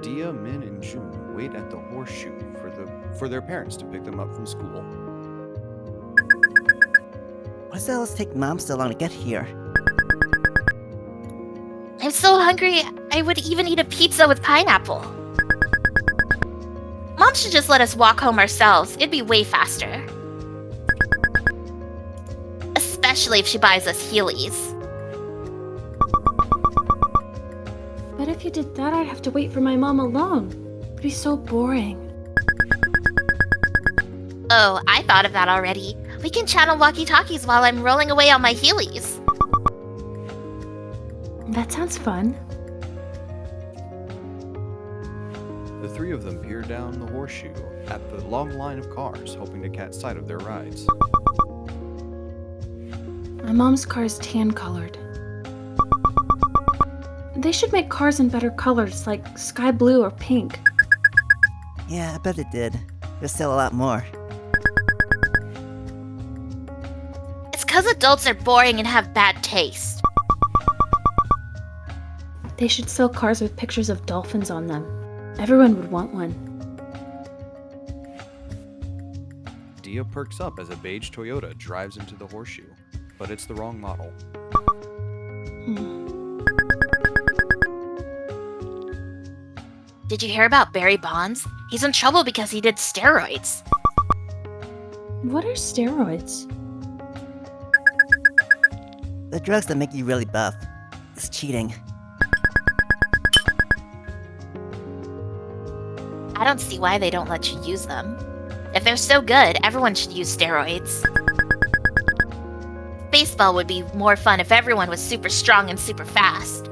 Diya, Min, and June wait at the horseshoe for their parents to pick them up from school. Why does it always take Mom so long to get here? I'm so hungry, I would even eat a pizza with pineapple. Mom should just let us walk home ourselves. It'd be way faster. Especially if she buys us Heelys. But if you did that, I'd have to wait for my mom alone. It'd be so boring. Oh, I thought of that already. We can channel walkie-talkies while I'm rolling away on my Heelys. That sounds fun. The three of them peer down the horseshoe at the long line of cars, hoping to catch sight of their rides. My mom's car is tan-colored. They should make cars in better colors, like sky blue or pink. Yeah, I bet it did. There's still a lot more. It's 'cause adults are boring and have bad taste. They should sell cars with pictures of dolphins on them. Everyone would want one. Diya perks up as a beige Toyota drives into the horseshoe, but it's the wrong model. Did you hear about Barry Bonds? He's in trouble because he did steroids. What are steroids? The drugs that make you really buff. It's cheating. I don't see why they don't let you use them. If they're so good, everyone should use steroids. Baseball would be more fun if everyone was super strong and super fast.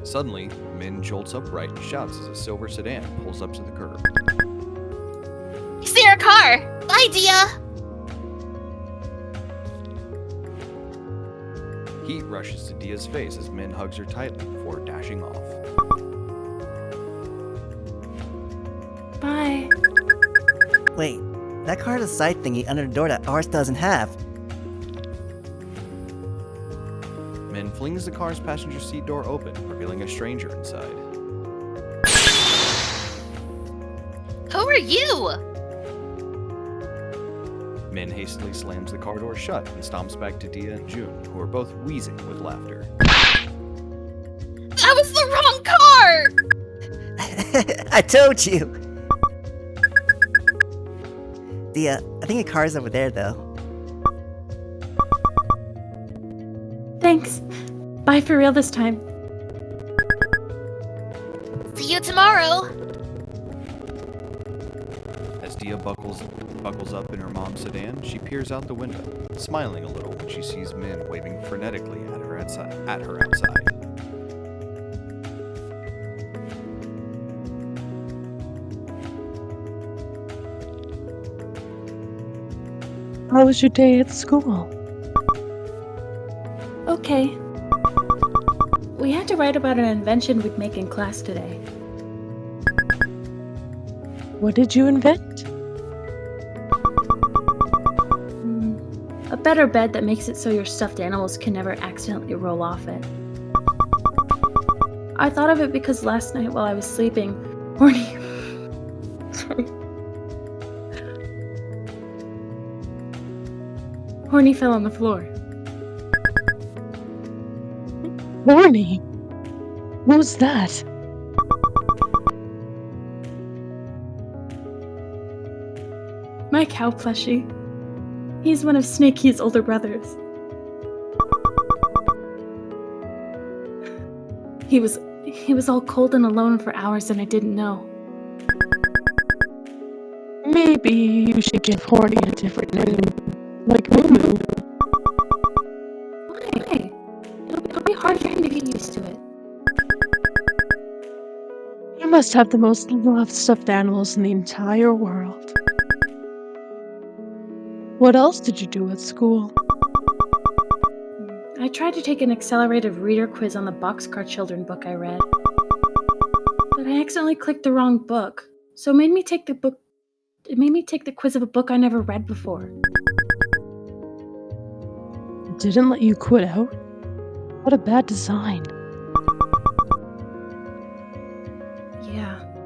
Suddenly, Min jolts upright and shouts as a silver sedan pulls up to the curb. You see our car! Bye, Diya! Heat rushes to Diya's face as Min hugs her tightly before dashing off. Bye. Wait, that car has a side thingy under the door that ours doesn't have. Min flings the car's passenger seat door open, revealing a stranger inside. Who are you? Min hastily slams the car door shut and stomps back to Diya and June, who are both wheezing with laughter. That was the wrong car! I told you! Diya, I think your car's over there, though. Thanks. Bye for real this time. See you tomorrow! As Diya buckles up in her mom's sedan, she peers out the window, smiling a little when she sees Min waving frenetically at her outside. How was your day at school? Okay. We had to write about an invention we'd make in class today. What did you invent? A better bed that makes it so your stuffed animals can never accidentally roll off it. I thought of it because last night while I was sleeping, Horny fell on the floor. Horny? What was that? My cow plushie. He's one of Snakey's older brothers. He was all cold and alone for hours and I didn't know. Maybe you should give Horny a different name, like Moo. Why? It'll be hard for him to get used to it. You must have the most loved stuffed animals in the entire world. What else did you do at school? I tried to take an accelerated reader quiz on the Boxcar Children book I read. But I accidentally clicked the wrong book, so it made me take the quiz of a book I never read before. It didn't let you quit out? What a bad design.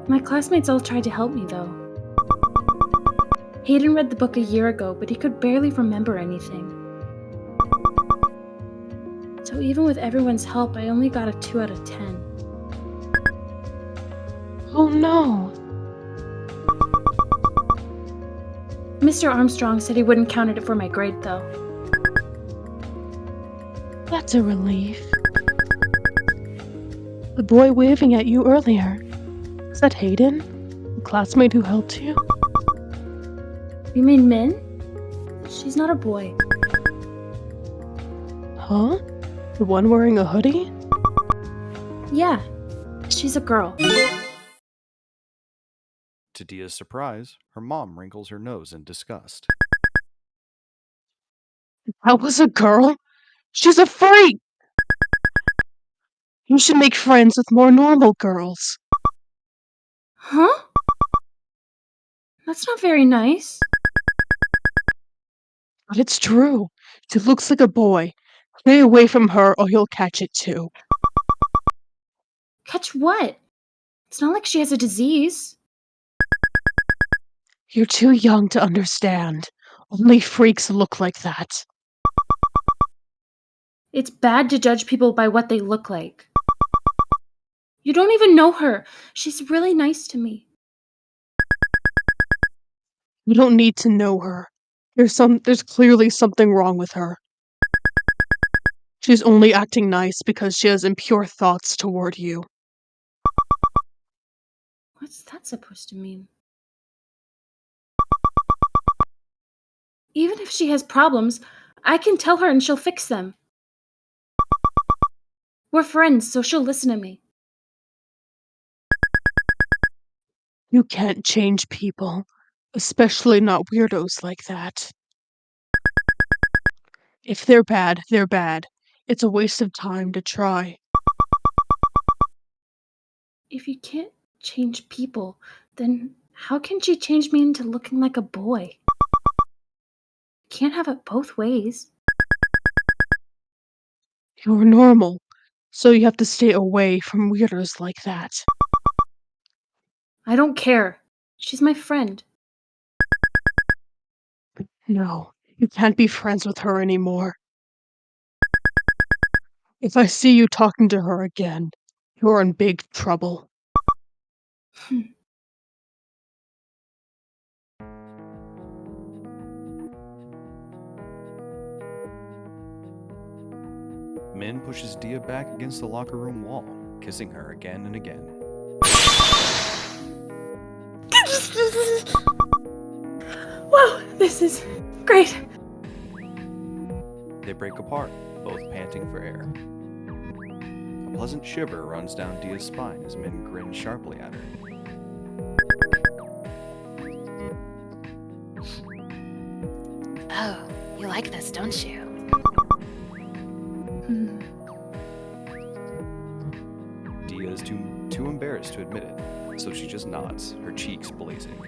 My classmates all tried to help me, though. Hayden read the book a year ago, but he could barely remember anything. So even with everyone's help, I only got a 2 out of 10. Oh no. Mr. Armstrong said he wouldn't count it for my grade, though. That's a relief. The boy waving at you earlier. Is that Hayden? The classmate who helped you? You mean Min? She's not a boy. Huh? The one wearing a hoodie? Yeah, she's a girl. To Diya's surprise, her mom wrinkles her nose in disgust. That was a girl? She's a freak! You should make friends with more normal girls. Huh? That's not very nice. But it's true. She looks like a boy. Stay away from her or you'll catch it too. Catch what? It's not like she has a disease. You're too young to understand. Only freaks look like that. It's bad to judge people by what they look like. You don't even know her. She's really nice to me. You don't need to know her. There's clearly something wrong with her. She's only acting nice because she has impure thoughts toward you. What's that supposed to mean? Even if she has problems, I can tell her and she'll fix them. We're friends, so she'll listen to me. You can't change people, especially not weirdos like that. If they're bad, they're bad. It's a waste of time to try. If you can't change people, then how can she change me into looking like a boy? Can't have it both ways. You're normal, so you have to stay away from weirdos like that. I don't care. She's my friend. No, you can't be friends with her anymore. If I see you talking to her again, you're in big trouble. Min pushes Diya back against the locker room wall, kissing her again and again. Wow, this is great. They break apart, both panting for air. A pleasant shiver runs down Diya's spine as Min grins sharply at her. Oh, you like this, don't you? Diya is too embarrassed to admit it, so she just nods, her cheeks blazing.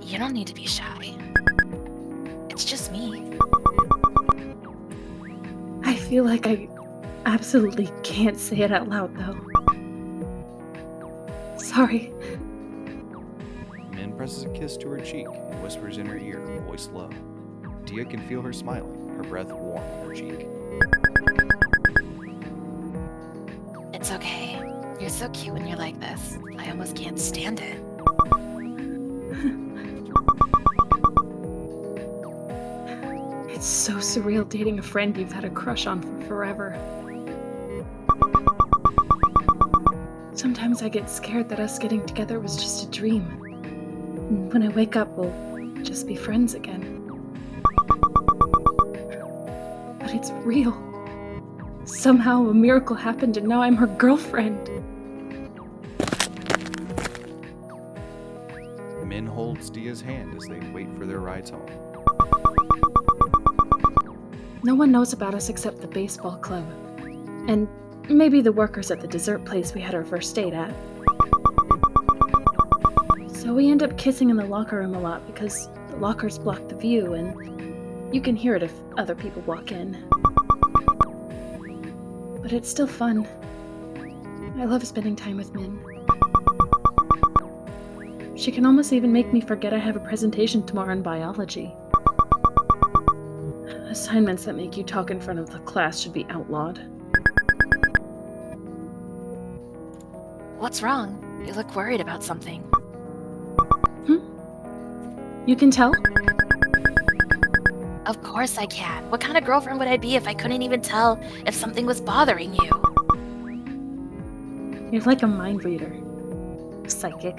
You don't need to be shy. It's just me. I feel like I absolutely can't say it out loud, though. Sorry. Min presses a kiss to her cheek and whispers in her ear, voice low. Diya can feel her smiling, her breath warm on her cheek. It's okay. You're so cute when you're like this. I almost can't stand it. It's so surreal dating a friend you've had a crush on for forever. Sometimes I get scared that us getting together was just a dream. And when I wake up, we'll just be friends again. But it's real. Somehow a miracle happened and now I'm her girlfriend. Min holds Diya's hand as they wait for their rides home. No one knows about us except the baseball club. And maybe the workers at the dessert place we had our first date at. So we end up kissing in the locker room a lot because the lockers block the view and you can hear it if other people walk in. But it's still fun. I love spending time with Min. She can almost even make me forget I have a presentation tomorrow in biology. Assignments that make you talk in front of the class should be outlawed. What's wrong? You look worried about something. You can tell? Of course I can. What kind of girlfriend would I be if I couldn't even tell if something was bothering you? You're like a mind reader. Psychic.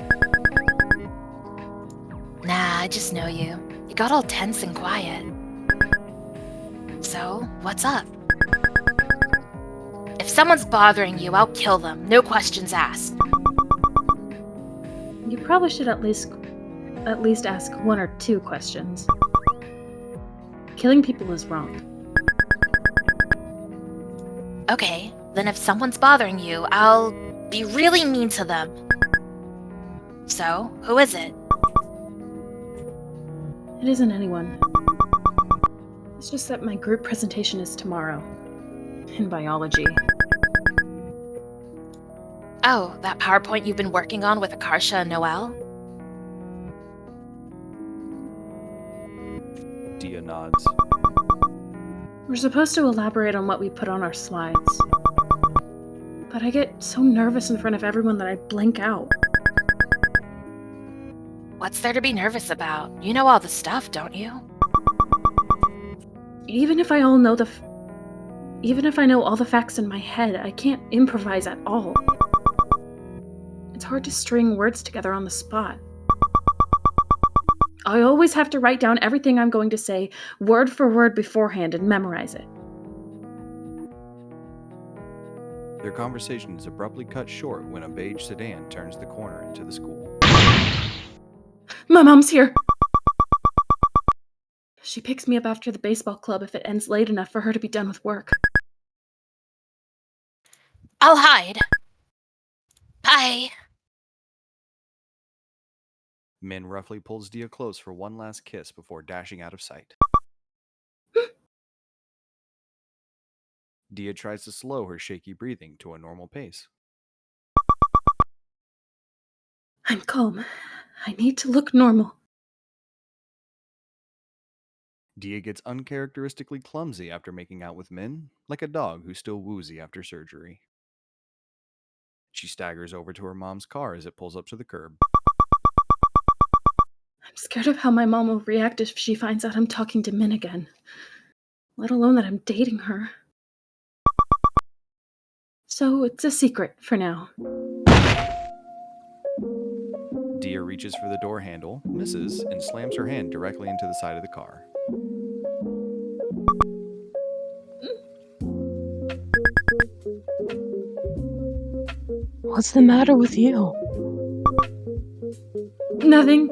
Nah, I just know you. You got all tense and quiet. So, what's up? If someone's bothering you, I'll kill them. No questions asked. You probably should at least ask 1 or 2 questions. Killing people is wrong. Okay, then if someone's bothering you, I'll be really mean to them. So, who is it? It isn't anyone. It's just that my group presentation is tomorrow. In biology. Oh, that PowerPoint you've been working on with Akarsha and Noelle? Diya nods. We're supposed to elaborate on what we put on our slides. But I get so nervous in front of everyone that I blank out. What's there to be nervous about? You know all the stuff, don't you? Even if I know all the facts in my head, I can't improvise at all. It's hard to string words together on the spot. I always have to write down everything I'm going to say, word for word beforehand, and memorize it. Their conversation is abruptly cut short when a beige sedan turns the corner into the school. My mom's here! She picks me up after the baseball club if it ends late enough for her to be done with work. I'll hide. Bye. Min roughly pulls Diya close for one last kiss before dashing out of sight. Diya tries to slow her shaky breathing to a normal pace. I'm calm. I need to look normal. Diya gets uncharacteristically clumsy after making out with Min, like a dog who's still woozy after surgery. She staggers over to her mom's car as it pulls up to the curb. I'm scared of how my mom will react if she finds out I'm talking to Min again. Let alone that I'm dating her. So it's a secret for now. Diya reaches for the door handle, misses, and slams her hand directly into the side of the car. What's the matter with you? Nothing.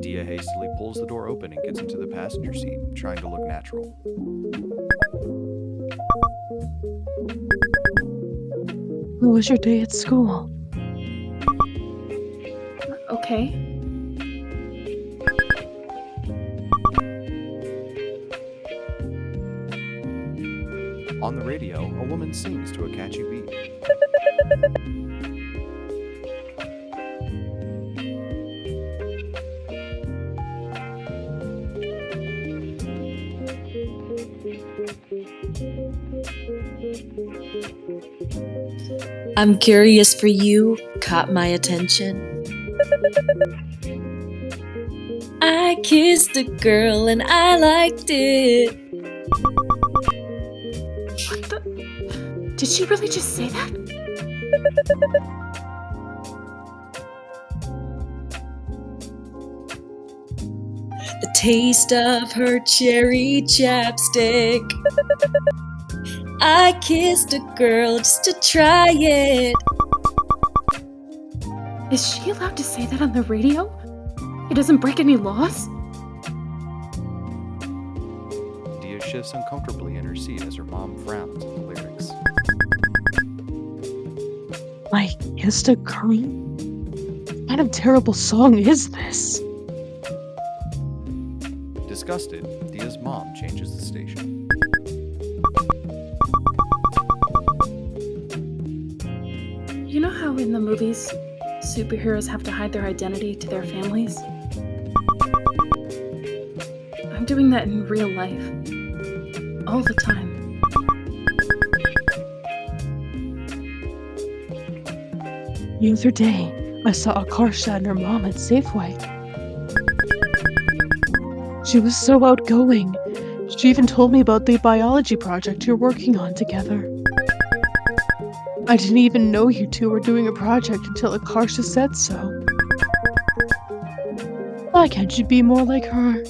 Diya hastily pulls the door open and gets into the passenger seat, trying to look natural. How was your day at school? Okay. On the radio, a woman sings to a catchy beat. I'm Curious for You caught my attention. I kissed a girl and I liked it. Did she really just say that? The taste of her cherry chapstick. I kissed a girl just to try it. Is she allowed to say that on the radio? It doesn't break any laws? Diya shifts uncomfortably in her seat as her mom frowns at the lyrics. I kissed a girl? What kind of terrible song is this? Disgusted, Diya's mom changes the station. movies, superheroes have to hide their identity to their families. I'm doing that in real life. All the time. The other day, I saw Akarsha and her mom at Safeway. She was so outgoing. She even told me about the biology project you're working on together. I didn't even know you two were doing a project until Akarsha said so. Why can't you be more like her?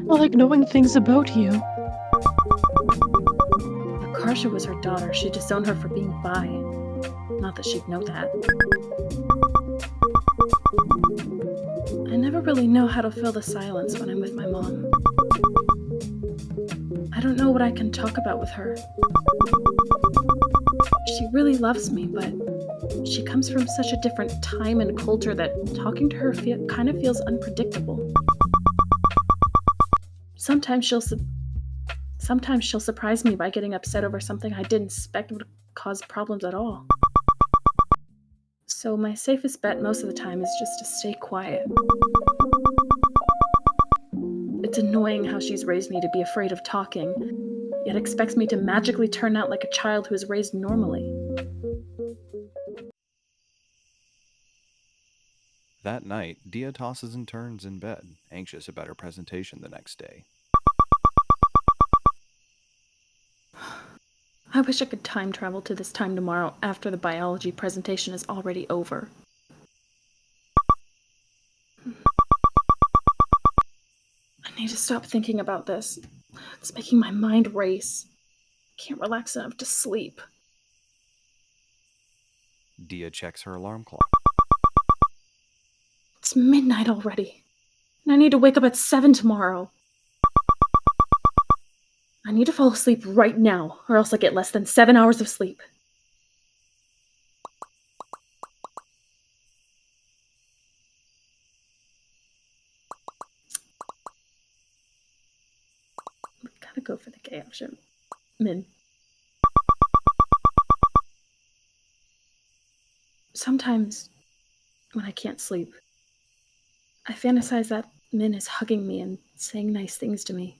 I like knowing things about you. Akarsha was her daughter. She disowned her for being bi. Not that she'd know that. I never really know how to fill the silence when I'm with my mom. I don't know what I can talk about with her. She really loves me, but she comes from such a different time and culture that talking to her kind of feels unpredictable. Sometimes she'll surprise me by getting upset over something I didn't expect would cause problems at all. So my safest bet most of the time is just to stay quiet. It's annoying how she's raised me to be afraid of talking, yet expects me to magically turn out like a child who is raised normally. That night, Diya tosses and turns in bed, anxious about her presentation the next day. I wish I could time travel to this time tomorrow after the biology presentation is already over. I need to stop thinking about this. It's making my mind race. I can't relax enough to sleep. Diya checks her alarm clock. It's midnight already, and I need to wake up at 7 tomorrow. I need to fall asleep right now, or else I get less than 7 hours of sleep. We gotta go for the gay option. Min. Sometimes, when I can't sleep, I fantasize that Min is hugging me and saying nice things to me.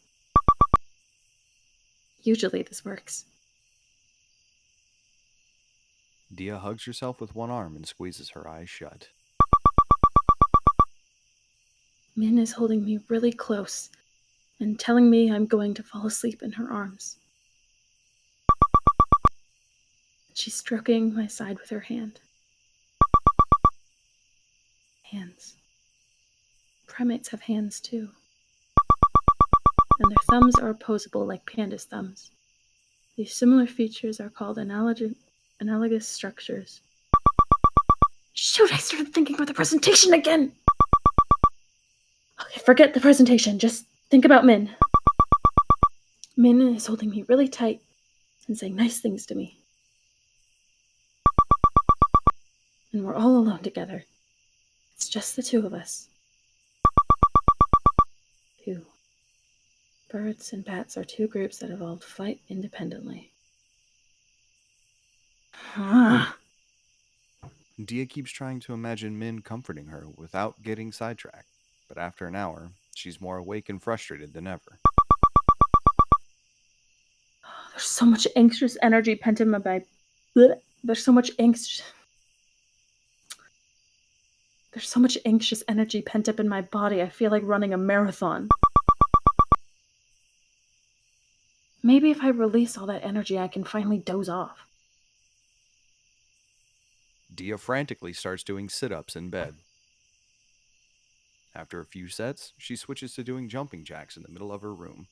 Usually this works. Diya hugs herself with one arm and squeezes her eyes shut. Min is holding me really close and telling me I'm going to fall asleep in her arms. She's stroking my side with her hand. Hands. Primates have hands too. And their thumbs are opposable like pandas' thumbs. These similar features are called analogous structures. Shoot, I started thinking about the presentation again! Okay, forget the presentation, just think about Min. Min is holding me really tight and saying nice things to me. And we're all alone together. It's just the two of us. Two. Birds and bats are two groups that evolved to fight independently. Diya keeps trying to imagine Min comforting her without getting sidetracked, but after an hour, she's more awake and frustrated than ever. There's so much anxious energy pent in my body. There's so much anxious energy pent up in my body. I feel like running a marathon. Maybe if I release all that energy, I can finally doze off. Diya frantically starts doing sit-ups in bed. After a few sets, she switches to doing jumping jacks in the middle of her room.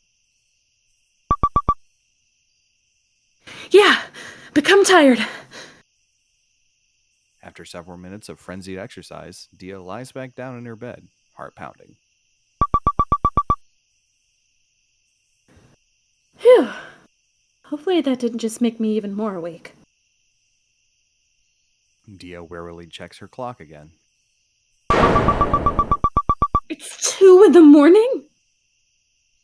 Yeah! Become tired! After several minutes of frenzied exercise, Diya lies back down in her bed, heart pounding. Phew! Hopefully that didn't just make me even more awake. Diya warily checks her clock again. It's 2 in the morning?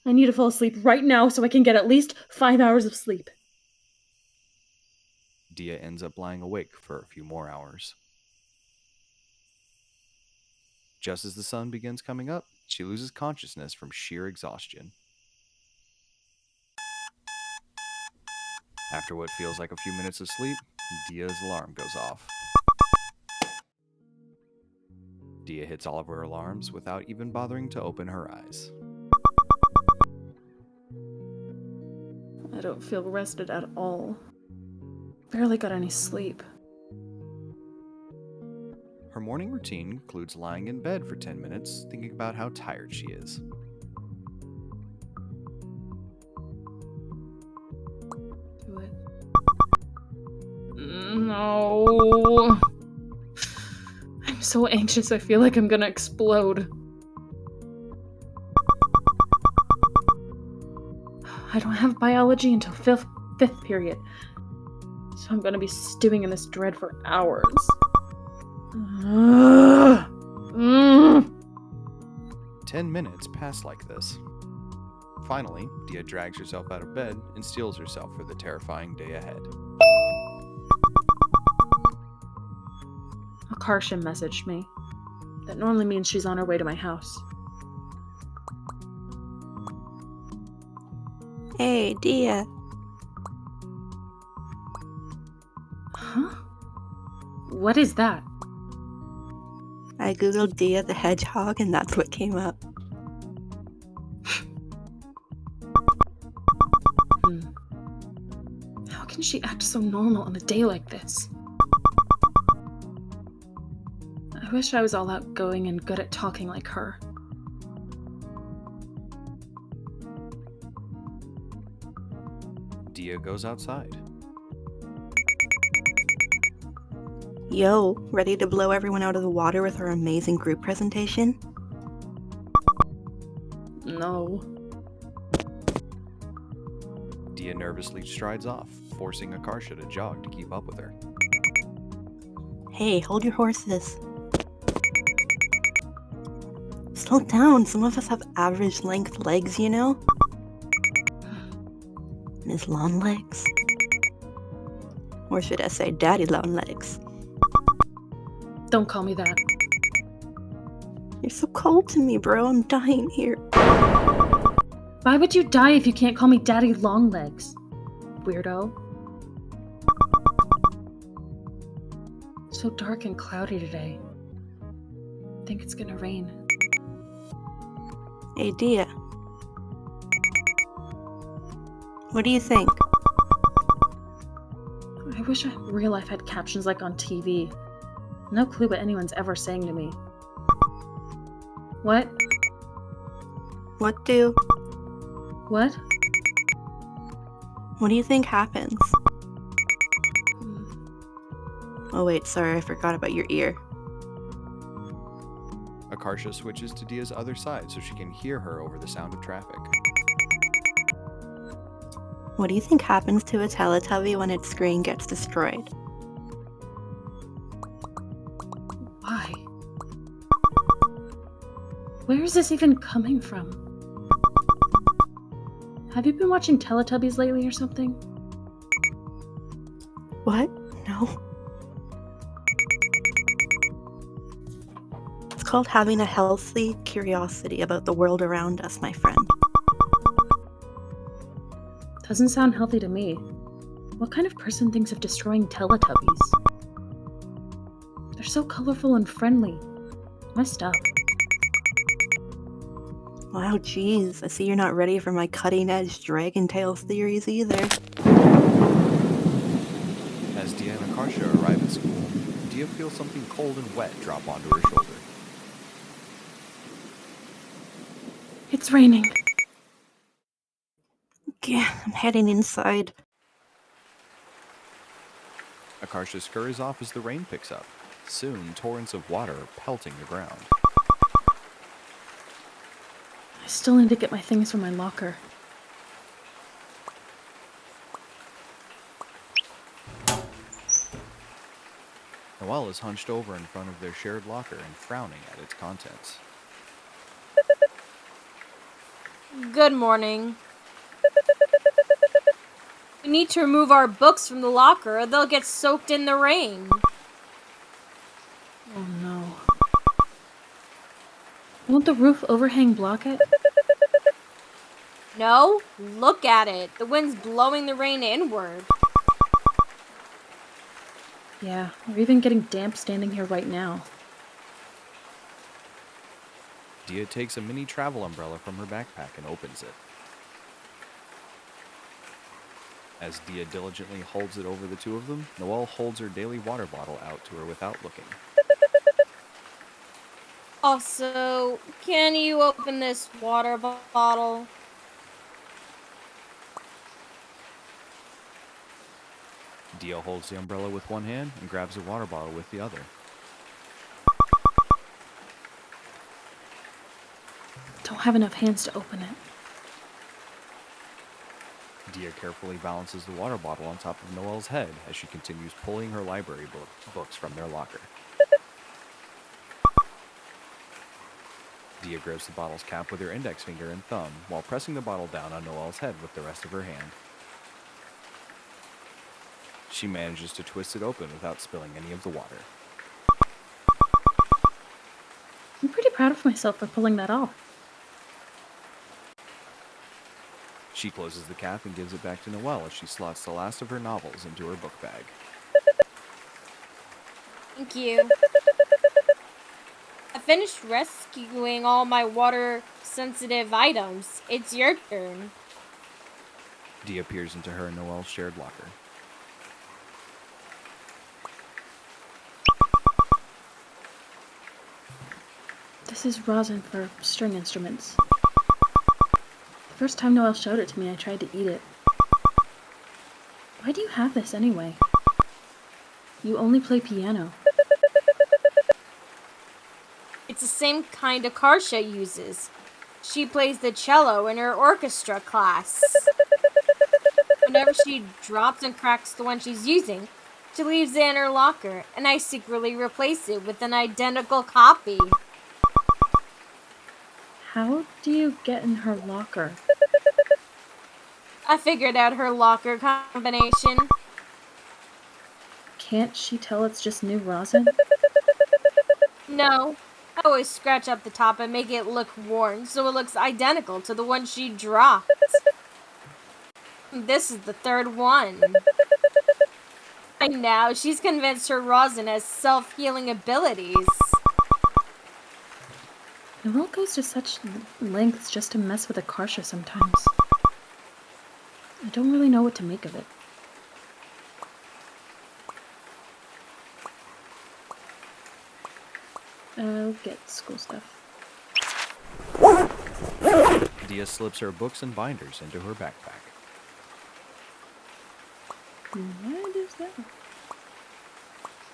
I need to fall asleep right now so I can get at least 5 hours of sleep. Diya ends up lying awake for a few more hours. Just as the sun begins coming up, she loses consciousness from sheer exhaustion. After what feels like a few minutes of sleep, Diya's alarm goes off. Diya hits all of her alarms without even bothering to open her eyes. I don't feel rested at all. Barely got any sleep. Her morning routine includes lying in bed for 10 minutes, thinking about how tired she is. Do it. No. I'm so anxious, I feel like I'm gonna explode. I don't have biology until fifth period, so I'm gonna be stewing in this dread for hours. 10 minutes pass like this. Finally, Diya drags herself out of bed and steels herself for the terrifying day ahead. Akarsha messaged me. That normally means she's on her way to my house. Hey, Diya. Huh? What is that? I googled Diya the Hedgehog and that's what came up. How can she act so normal on a day like this? I wish I was all outgoing and good at talking like her. Diya goes outside. Yo, ready to blow everyone out of the water with her amazing group presentation? No. Diya nervously strides off, forcing Akarsha to jog to keep up with her. Hey, hold your horses. Slow down, some of us have average length legs, you know? Miss Long Legs. Or should I say Daddy Long Legs? Don't call me that. You're so cold to me, bro. I'm dying here. Why would you die if you can't call me Daddy Longlegs? Weirdo. It's so dark and cloudy today. I think it's gonna rain. Hey, Diya. What do you think? I wish real life had captions like on TV. No clue what anyone's ever saying to me. What? What do you think happens? Oh wait, sorry, I forgot about your ear. Akarsha switches to Diya's other side so she can hear her over the sound of traffic. What do you think happens to a Teletubby when its screen gets destroyed? Why? Where is this even coming from? Have you been watching Teletubbies lately or something? What? No. It's called having a healthy curiosity about the world around us, my friend. Doesn't sound healthy to me. What kind of person thinks of destroying Teletubbies? They're so colorful and friendly. My stuff. Wow, geez, I see you're not ready for my cutting-edge Dragon Tales theories either. As Diya and Akarsha arrive at school, Diya feels something cold and wet drop onto her shoulder. It's raining. Yeah, I'm heading inside. Akarsha scurries off as the rain picks up. Soon, torrents of water are pelting the ground. I still need to get my things from my locker. Noelle is hunched over in front of their shared locker and frowning at its contents. Good morning. We need to remove our books from the locker or they'll get soaked in the rain. Oh no. Won't the roof overhang block it? No? Look at it. The wind's blowing the rain inward. Yeah, we're even getting damp standing here right now. Diya takes a mini travel umbrella from her backpack and opens it. As Diya diligently holds it over the two of them, Noelle holds her daily water bottle out to her without looking. Also, can you open this water bottle? Diya holds the umbrella with one hand and grabs the water bottle with the other. Don't have enough hands to open it. Diya carefully balances the water bottle on top of Noelle's head as she continues pulling her library books from their locker. Diya grabs the bottle's cap with her index finger and thumb while pressing the bottle down on Noelle's head with the rest of her hand. She manages to twist it open without spilling any of the water. I'm pretty proud of myself for pulling that off. She closes the cap and gives it back to Noelle as she slots the last of her novels into her book bag. Thank you. I finished rescuing all my water-sensitive items. It's your turn. Diya peers into her and Noelle's shared locker. This is rosin for string instruments. The first time Noelle showed it to me, I tried to eat it. Why do you have this anyway? You only play piano. It's the same kind Akarsha uses. She plays the cello in her orchestra class. Whenever she drops and cracks the one she's using, she leaves it in her locker, and I secretly replace it with an identical copy. How do you get in her locker? I figured out her locker combination. Can't she tell it's just new rosin? No, I always scratch up the top and make it look worn so it looks identical to the one she dropped. This is the third one. And now she's convinced her rosin has self-healing abilities. Noelle goes to such lengths just to mess with Akarsha sometimes. I don't really know what to make of it. I'll get school stuff. Diya slips her books and binders into her backpack. What is that?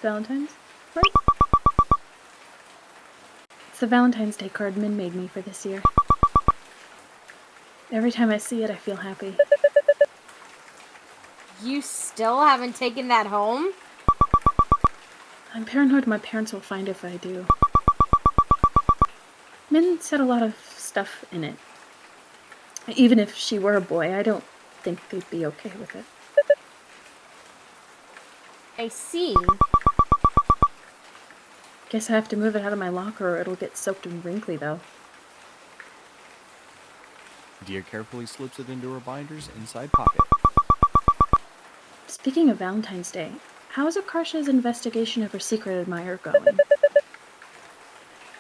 Valentine's card? It's the Valentine's Day card Min made me for this year. Every time I see it, I feel happy. You still haven't taken that home? I'm paranoid my parents will find if I do. Min said a lot of stuff in it. Even if she were a boy, I don't think they'd be okay with it. I see. Guess I have to move it out of my locker or it'll get soaked and wrinkly, though. Diya carefully slips it into her binder's inside pocket. Speaking of Valentine's Day, how is Akarsha's investigation of her secret admirer going?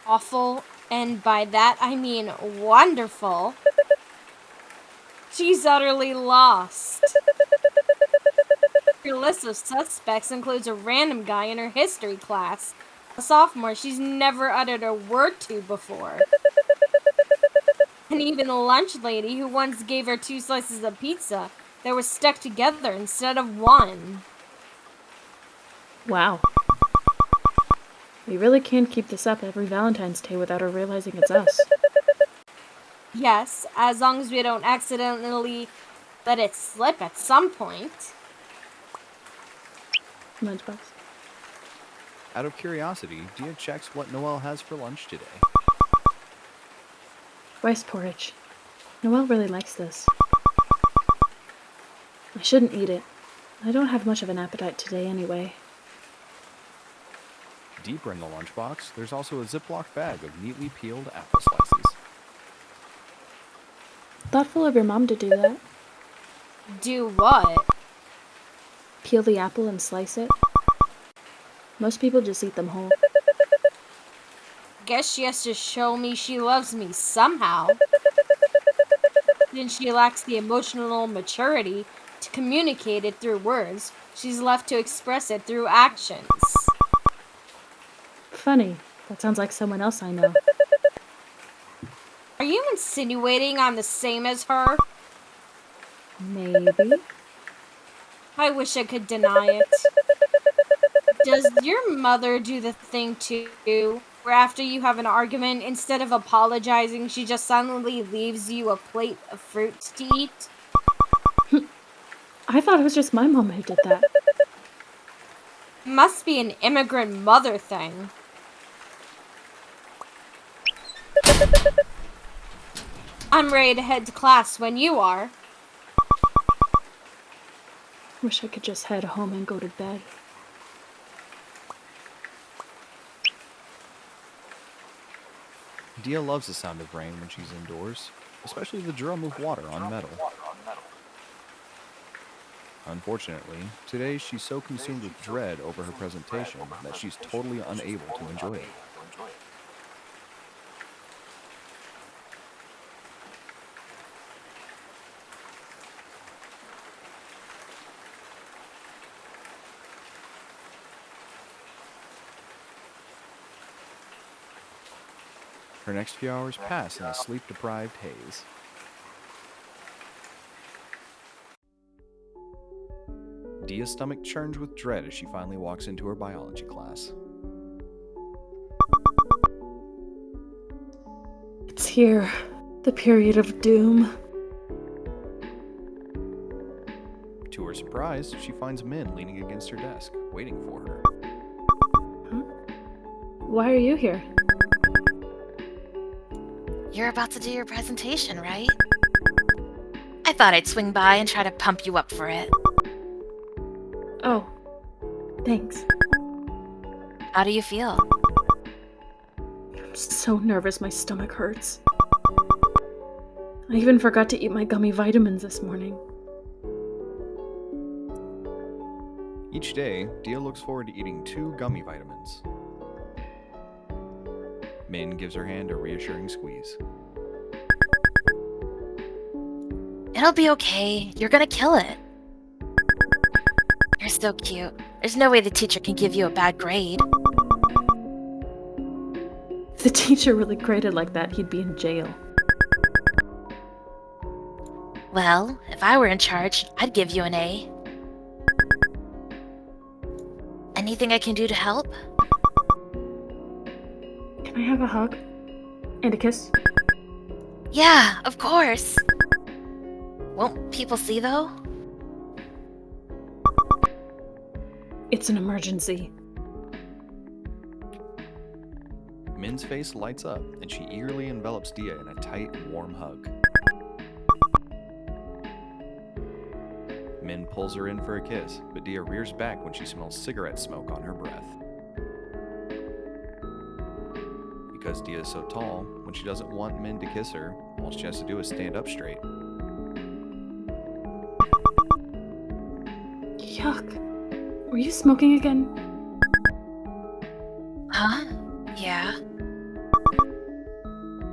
Awful, and by that I mean wonderful. She's utterly lost. Her list of suspects includes a random guy in her history class, a sophomore she's never uttered a word to before, and even a lunch lady who once gave her 2 slices of pizza that were stuck together instead of one. Wow. We really can't keep this up every Valentine's Day without her realizing it's us. Yes, as long as we don't accidentally let it slip at some point. Lunchbox. Out of curiosity, Diya checks what Noelle has for lunch today. Rice porridge. Noelle really likes this. I shouldn't eat it. I don't have much of an appetite today anyway. Deeper in the lunchbox, there's also a Ziploc bag of neatly peeled apple slices. Thoughtful of your mom to do that. Do what? Peel the apple and slice it. Most people just eat them whole. Guess she has to show me she loves me somehow. Since she lacks the emotional maturity to communicate it through words, she's left to express it through actions. Funny. That sounds like someone else I know. Are you insinuating I'm the same as her? Maybe. I wish I could deny it. Does your mother do the thing too, where after you have an argument, instead of apologizing, she just suddenly leaves you a plate of fruit to eat? I thought it was just my mom who did that. Must be an immigrant mother thing. I'm ready to head to class when you are. Wish I could just head home and go to bed. Diya loves the sound of rain when she's indoors, especially the drum of water on metal. Unfortunately, today she's so consumed with dread over her presentation that she's totally unable to enjoy it. Her next few hours pass in a sleep-deprived haze. Diya's stomach churns with dread as she finally walks into her biology class. It's here. The period of doom. To her surprise, she finds Min leaning against her desk, waiting for her. Huh? Why are you here? You're about to do your presentation, right? I thought I'd swing by and try to pump you up for it. Oh, thanks. How do you feel? I'm so nervous my stomach hurts. I even forgot to eat my gummy vitamins this morning. Each day, Diya looks forward to eating 2 gummy vitamins. Min gives her hand a reassuring squeeze. It'll be okay. You're gonna kill it. You're so cute. There's no way the teacher can give you a bad grade. If the teacher really graded like that, he'd be in jail. Well, if I were in charge, I'd give you an A. Anything I can do to help? Can I have a hug? And a kiss? Yeah, of course. Won't people see, though? It's an emergency. Min's face lights up, and she eagerly envelops Diya in a tight and warm hug. Min pulls her in for a kiss, but Diya rears back when she smells cigarette smoke on her breath. Because Diya is so tall, when she doesn't want Min to kiss her, all she has to do is stand up straight. Yuck. Were you smoking again? Huh? Yeah.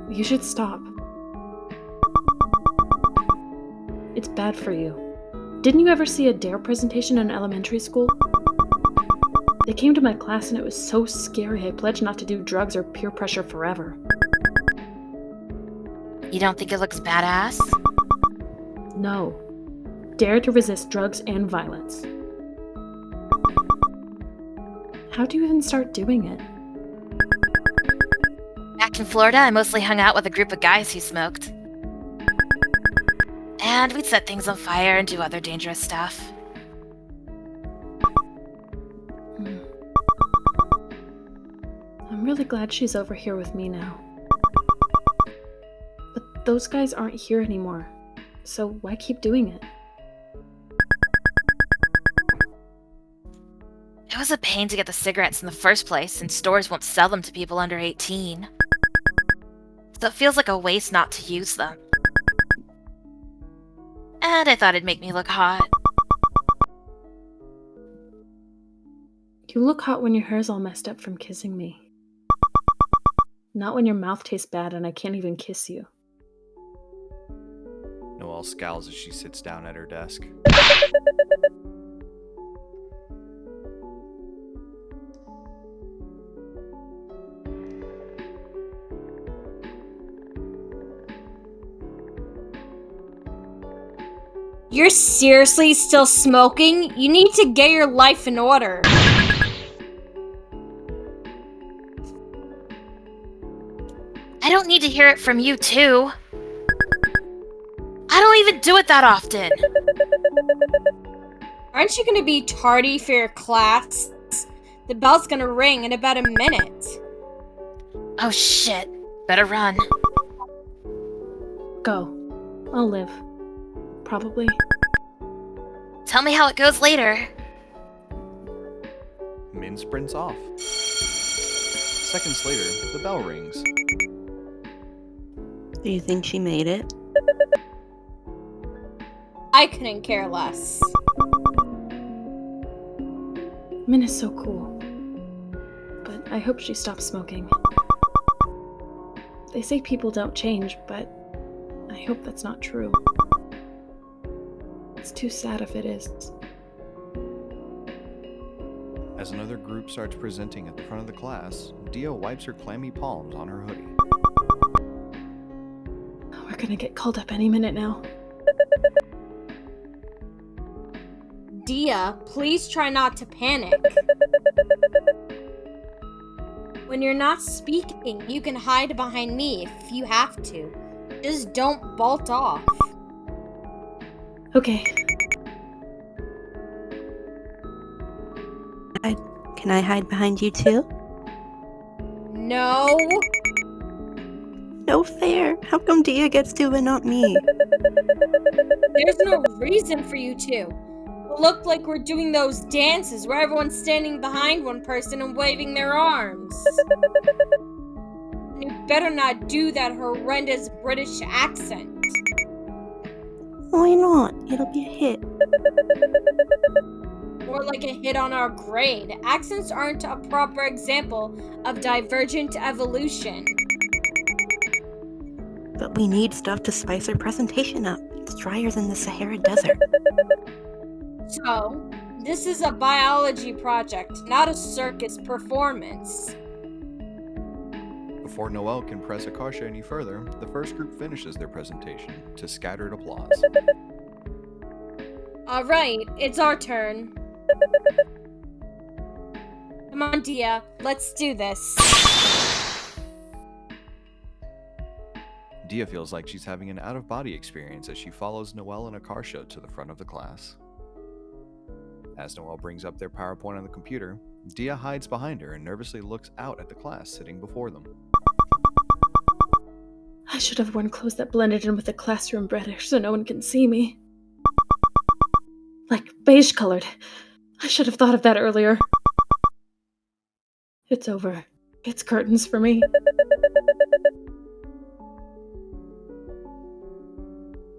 You should stop. It's bad for you. Didn't you ever see a DARE presentation in elementary school? They came to my class and it was so scary I pledged not to do drugs or peer pressure forever. You don't think it looks badass? No. Dare to resist drugs and violence. How do you even start doing it? Back in Florida, I mostly hung out with a group of guys who smoked. And we'd set things on fire and do other dangerous stuff. I'm really glad she's over here with me now. But those guys aren't here anymore, so why keep doing it? It was a pain to get the cigarettes in the first place, since stores won't sell them to people under 18. So it feels like a waste not to use them. And I thought it'd make me look hot. You look hot when your hair's all messed up from kissing me. Not when your mouth tastes bad and I can't even kiss you. Noelle scowls as she sits down at her desk. You're seriously still smoking? You need to get your life in order. I don't need to hear it from you, too. I don't even do it that often. Aren't you gonna be tardy for your class? The bell's gonna ring in about a minute. Oh shit. Better run. Go. I'll live. Probably. Tell me how it goes later. Min sprints off. Seconds later, the bell rings. Do you think she made it? I couldn't care less. Min is so cool. But I hope she stops smoking. They say people don't change, but I hope that's not true. It's too sad if it is. As another group starts presenting at the front of the class, Diya wipes her clammy palms on her hoodie. We're gonna get called up any minute now. Diya, please try not to panic. When you're not speaking, you can hide behind me if you have to. Just don't bolt off. Okay. Can I hide behind you too? No. No fair. How come Diya gets to but not me? There's no reason for you to. It looked like we're doing those dances where everyone's standing behind one person and waving their arms. And you better not do that horrendous British accent. Why not? It'll be a hit. More like a hit on our grade. Accents aren't a proper example of divergent evolution. But we need stuff to spice our presentation up. It's drier than the Sahara Desert. So, this is a biology project, not a circus performance. Before Noelle can press Akarsha any further, the first group finishes their presentation to scattered applause. Alright, it's our turn. Come on, Diya, let's do this. Diya feels like she's having an out-of-body experience as she follows Noelle and Akarsha to the front of the class. As Noelle brings up their PowerPoint on the computer, Diya hides behind her and nervously looks out at the class sitting before them. I should have worn clothes that blended in with the classroom better so no one can see me. Like beige colored. I should have thought of that earlier. It's over. It's curtains for me.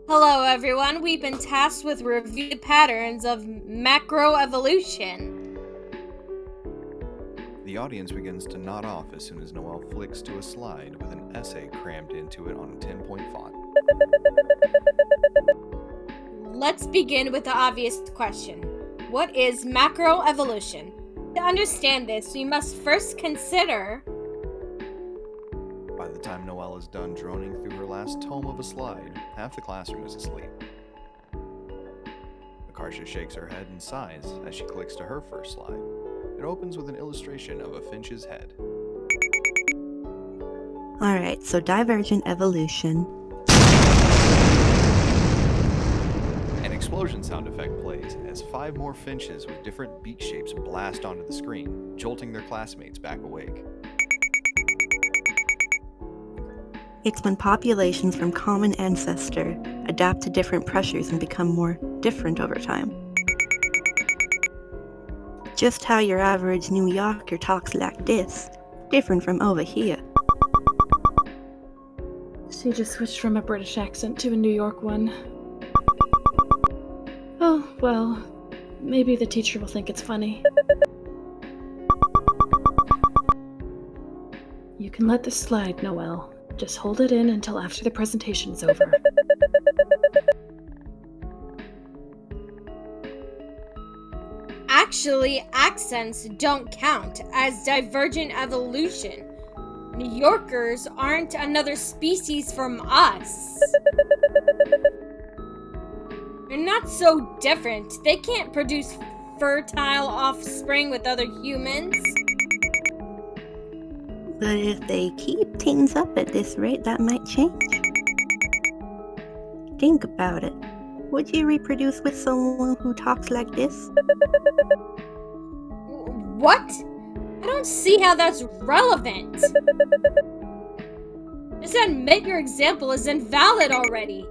Hello, everyone. We've been tasked with review patterns of macroevolution. The audience begins to nod off as soon as Noelle flicks to a slide with an essay crammed into it on a 10-point font. Let's begin with the obvious question. What is macroevolution? To understand this, we must first consider... By the time Noelle is done droning through her last tome of a slide, half the classroom is asleep. Akarsha shakes her head and sighs as she clicks to her first slide. It opens with an illustration of a finch's head. Alright, so divergent evolution. An explosion sound effect plays as 5 more finches with different beak shapes blast onto the screen, jolting their classmates back awake. It's when populations from common ancestor adapt to different pressures and become more different over time. just how your average New Yorker talks like this. Different from over here. She just switched from a British accent to a New York one. Oh, well, maybe the teacher will think it's funny. You can let this slide, Noelle. Just hold it in until after the presentation's over. Actually, accents don't count as divergent evolution. New Yorkers aren't another species from us. They're not so different. They can't produce fertile offspring with other humans. But if they keep things up at this rate, that might change. Think about it. Would you reproduce with someone who talks like this? What? I don't see how that's relevant. Just admit your example is invalid already.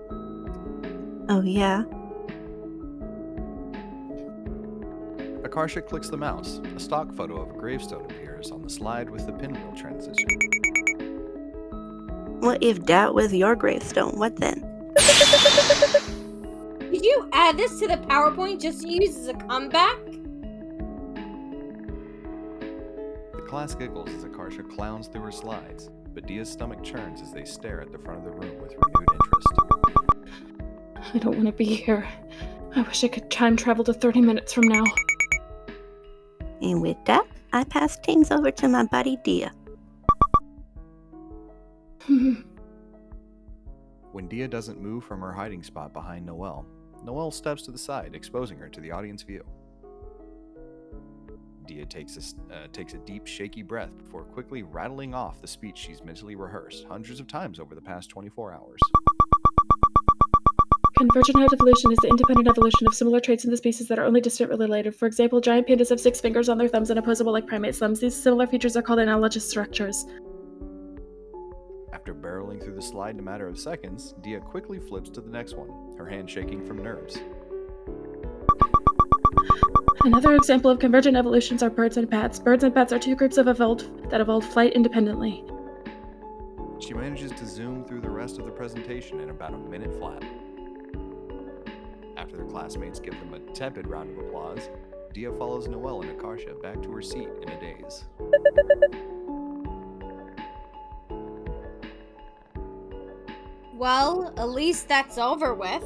Oh yeah? Akarsha clicks the mouse. A stock photo of a gravestone appears on the slide with the pinwheel transition. What if that was your gravestone? What then? Did you add this to the PowerPoint just to use as a comeback? The class giggles as Akarsha clowns through her slides, but Diya's stomach churns as they stare at the front of the room with renewed interest. I don't want to be here. I wish I could time travel to 30 minutes from now. And with that, I pass things over to my buddy Diya. When Diya doesn't move from her hiding spot behind Noelle, Noelle steps to the side, exposing her to the audience view. Diya takes a deep, shaky breath before quickly rattling off the speech she's mentally rehearsed hundreds of times over the past 24 hours. Convergent evolution is the independent evolution of similar traits in the species that are only distantly related. For example, giant pandas have 6 fingers on their thumbs and opposable like primates' thumbs. These similar features are called analogous structures. After barreling through the slide in a matter of seconds, Diya quickly flips to the next one, her hand shaking from nerves. Another example of convergent evolutions are birds and bats. Birds and bats are 2 groups that evolved flight independently. She manages to zoom through the rest of the presentation in about a minute flat. After their classmates give them a tepid round of applause, Diya follows Noelle and Akarsha back to her seat in a daze. Well, at least that's over with.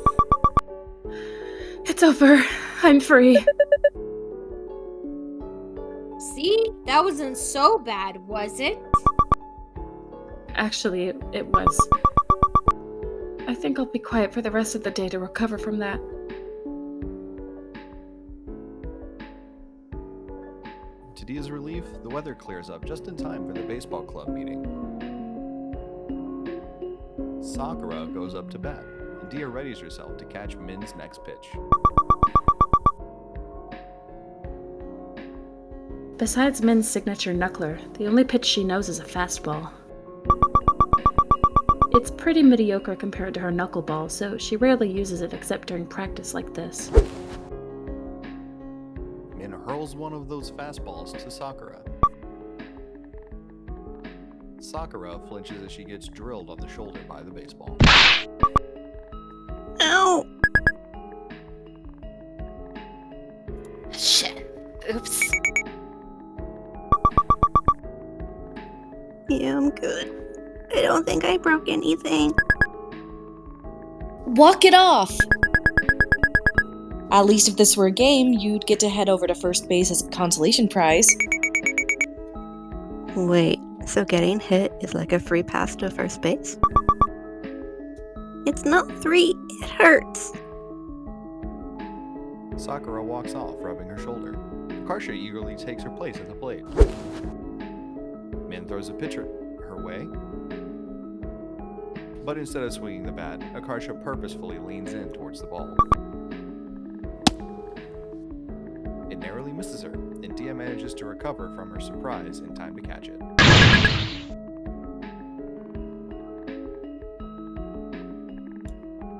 It's over. I'm free. See? That wasn't so bad, was it? Actually, it was. I think I'll be quiet for the rest of the day to recover from that. To Diya's relief, the weather clears up just in time for the baseball club meeting. Sakura goes up to bat, and Diya readies herself to catch Min's next pitch. Besides Min's signature knuckler, the only pitch she knows is a fastball. It's pretty mediocre compared to her knuckleball, so she rarely uses it except during practice like this. Min hurls one of those fastballs to Sakura. Sakura flinches as she gets drilled on the shoulder by the baseball. Ow! Shit. Oops. Yeah, I'm good. I don't think I broke anything. Walk it off! At least if this were a game, you'd get to head over to first base as a consolation prize. Wait, so getting hit is like a free pass to first base? It's not free, it hurts. Sakura walks off, rubbing her shoulder. Akarsha eagerly takes her place at the plate. Min throws a pitch her way, but instead of swinging the bat, Akarsha purposefully leans in towards the ball. It narrowly misses her, and Diya manages to recover from her surprise in time to catch it.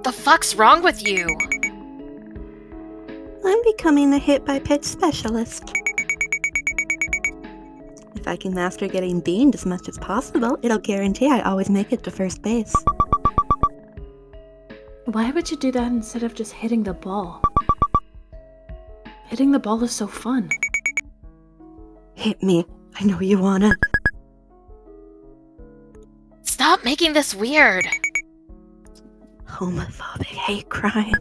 The fuck's wrong with you? I'm becoming a hit by pitch specialist. If I can master getting beamed as much as possible, it'll guarantee I always make it to first base. Why would you do that instead of just hitting the ball? Hitting the ball is so fun. Hit me. I know you wanna. Stop making this weird. Homophobic hate crime.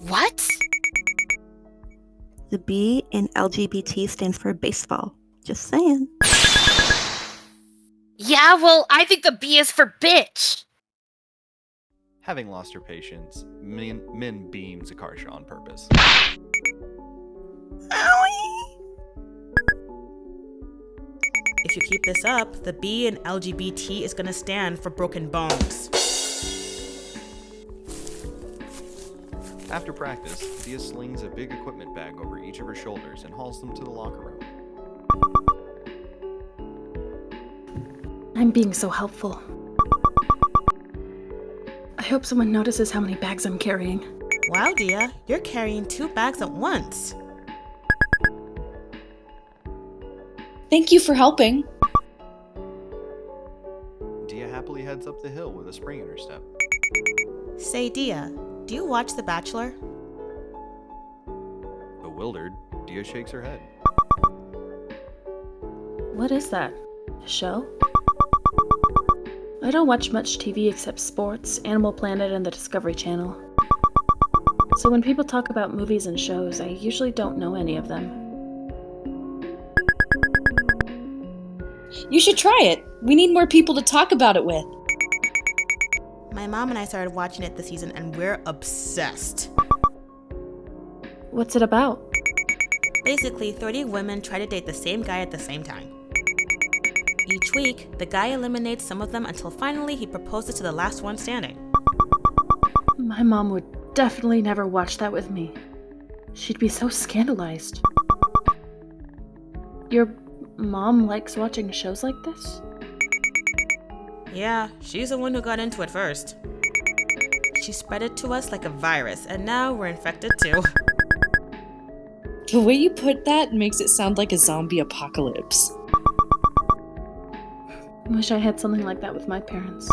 What? The B in LGBT stands for baseball. Just saying. Yeah, well, I think the B is for bitch. Having lost her patience, Min beams Akarsha on purpose. If you keep this up, the B in LGBT is gonna stand for broken bones. After practice, Diya slings a big equipment bag over each of her shoulders and hauls them to the locker room. I'm being so helpful. I hope someone notices how many bags I'm carrying. Wow, Diya, you're carrying 2 bags at once. Thank you for helping. Diya happily heads up the hill with a spring in her step. Say, Diya, do you watch The Bachelor? Bewildered, Diya shakes her head. What is that? A show? I don't watch much TV except sports, Animal Planet, and the Discovery Channel. So when people talk about movies and shows, I usually don't know any of them. You should try it. We need more people to talk about it with. My mom and I started watching it this season and we're obsessed. What's it about? Basically, 30 women try to date the same guy at the same time. Each week, the guy eliminates some of them until finally he proposes to the last one standing. My mom would definitely never watch that with me. She'd be so scandalized. Your mom likes watching shows like this? Yeah, she's the one who got into it first. She spread it to us like a virus, and now we're infected too. The way you put that makes it sound like a zombie apocalypse. Wish I had something like that with my parents.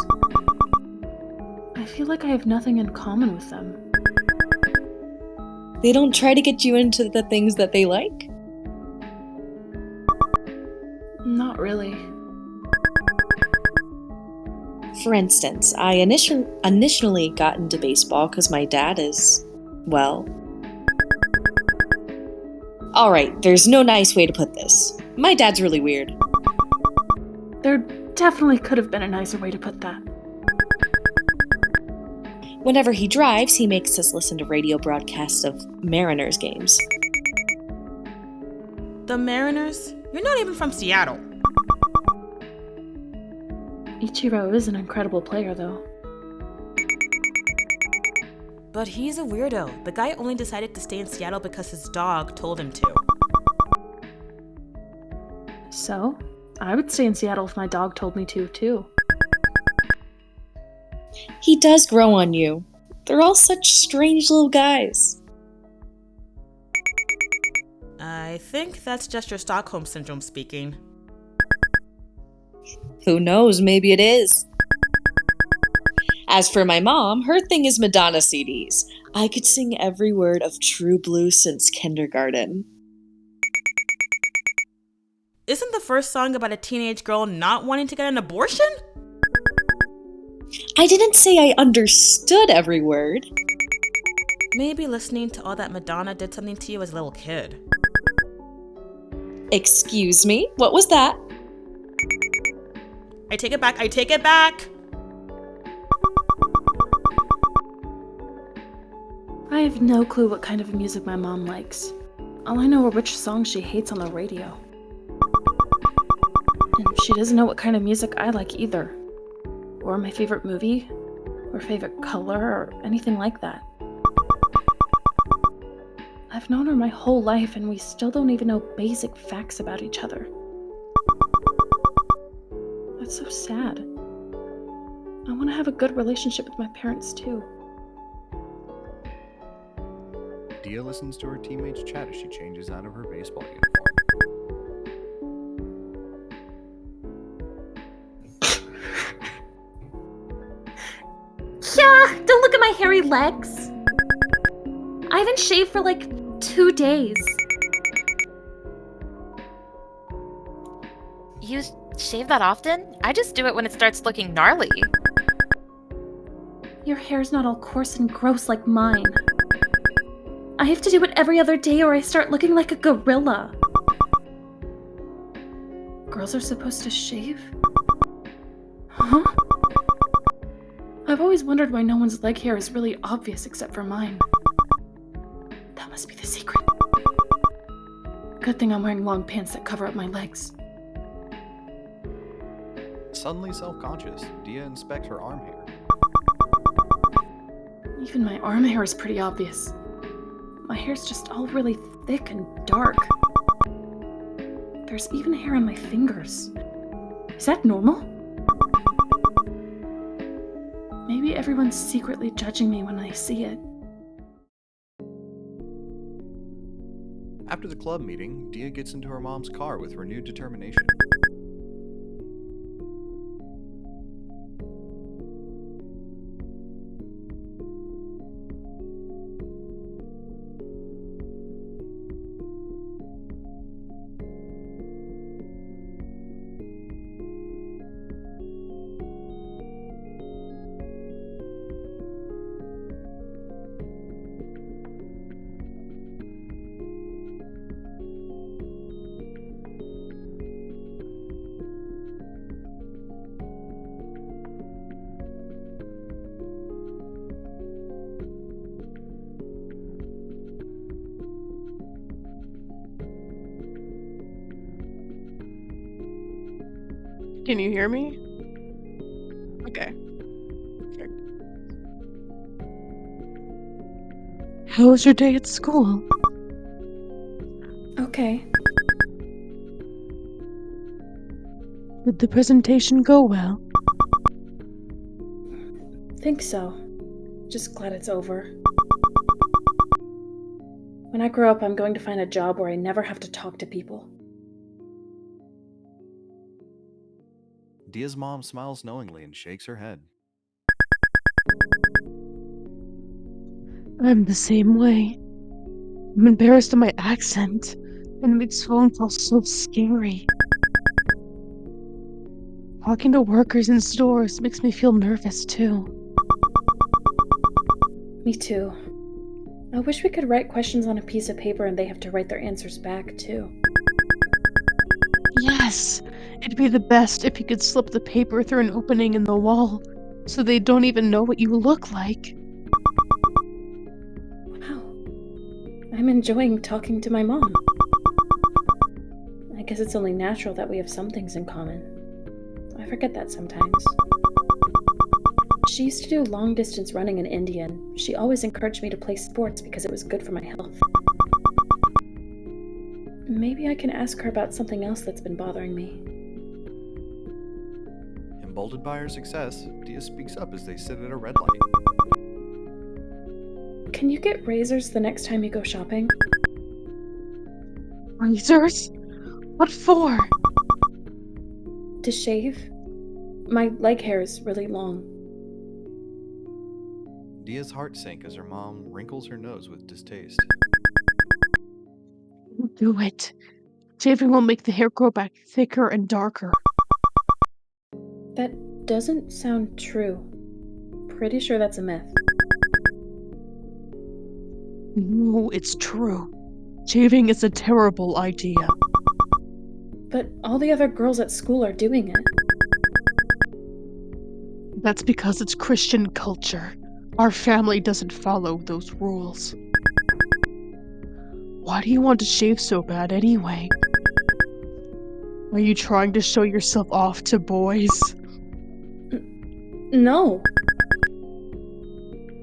I feel like I have nothing in common with them. They don't try to get you into the things that they like? Not really. For instance, I initially got into baseball because my dad is, well... Alright, there's no nice way to put this. My dad's really weird. There definitely could have been a nicer way to put that. Whenever he drives, he makes us listen to radio broadcasts of Mariners games. The Mariners? You're not even from Seattle. Ichiro is an incredible player, though. But he's a weirdo. The guy only decided to stay in Seattle because his dog told him to. So, I would stay in Seattle if my dog told me to, too. He does grow on you. They're all such strange little guys. I think that's just your Stockholm Syndrome speaking. Who knows, maybe it is. As for my mom, her thing is Madonna CDs. I could sing every word of True Blue since kindergarten. Isn't the first song about a teenage girl not wanting to get an abortion? I didn't say I understood every word. Maybe listening to all that Madonna did something to you as a little kid. Excuse me? What was that? I take it back, I take it back! I have no clue what kind of music my mom likes. All I know are which songs she hates on the radio. And she doesn't know what kind of music I like either. Or my favorite movie, or favorite color, or anything like that. I've known her my whole life and we still don't even know basic facts about each other. That's so sad. I want to have a good relationship with my parents too. Diya listens to her teammates chat as she changes out of her baseball uniform. legs? I haven't shaved for like 2 days. You shave that often? I just do it when it starts looking gnarly. Your hair's not all coarse and gross like mine. I have to do it every other day or I start looking like a gorilla. Girls are supposed to shave? Huh? I've always wondered why no one's leg hair is really obvious except for mine. That must be the secret. Good thing I'm wearing long pants that cover up my legs. Suddenly self-conscious, Diya inspects her arm hair. Even my arm hair is pretty obvious. My hair's just all really thick and dark. There's even hair on my fingers. Is that normal? Maybe everyone's secretly judging me when they see it. After the club meeting, Diya gets into her mom's car with renewed determination. Can you hear me? Okay. Perfect. How was your day at school? Okay. Did the presentation go well? Think so. Just glad it's over. When I grow up, I'm going to find a job where I never have to talk to people. Diya's mom smiles knowingly and shakes her head. I'm the same way. I'm embarrassed of my accent, and it makes phone calls so scary. Talking to workers in stores makes me feel nervous too. Me too. I wish we could write questions on a piece of paper and they have to write their answers back too. Yes! It'd be the best if you could slip the paper through an opening in the wall, so they don't even know what you look like. Wow. I'm enjoying talking to my mom. I guess it's only natural that we have some things in common. I forget that sometimes. She used to do long-distance running in India, and she always encouraged me to play sports because it was good for my health. Maybe I can ask her about something else that's been bothering me. Emboldened by her success, Diya speaks up as they sit at a red light. Can you get razors the next time you go shopping? Razors? What for? To shave? My leg hair is really long. Diya's heart sinks as her mom wrinkles her nose with distaste. Do it. Shaving will make the hair grow back thicker and darker. That doesn't sound true. Pretty sure that's a myth. No, it's true. Shaving is a terrible idea. But all the other girls at school are doing it. That's because it's Christian culture. Our family doesn't follow those rules. Why do you want to shave so bad anyway? Are you trying to show yourself off to boys? No.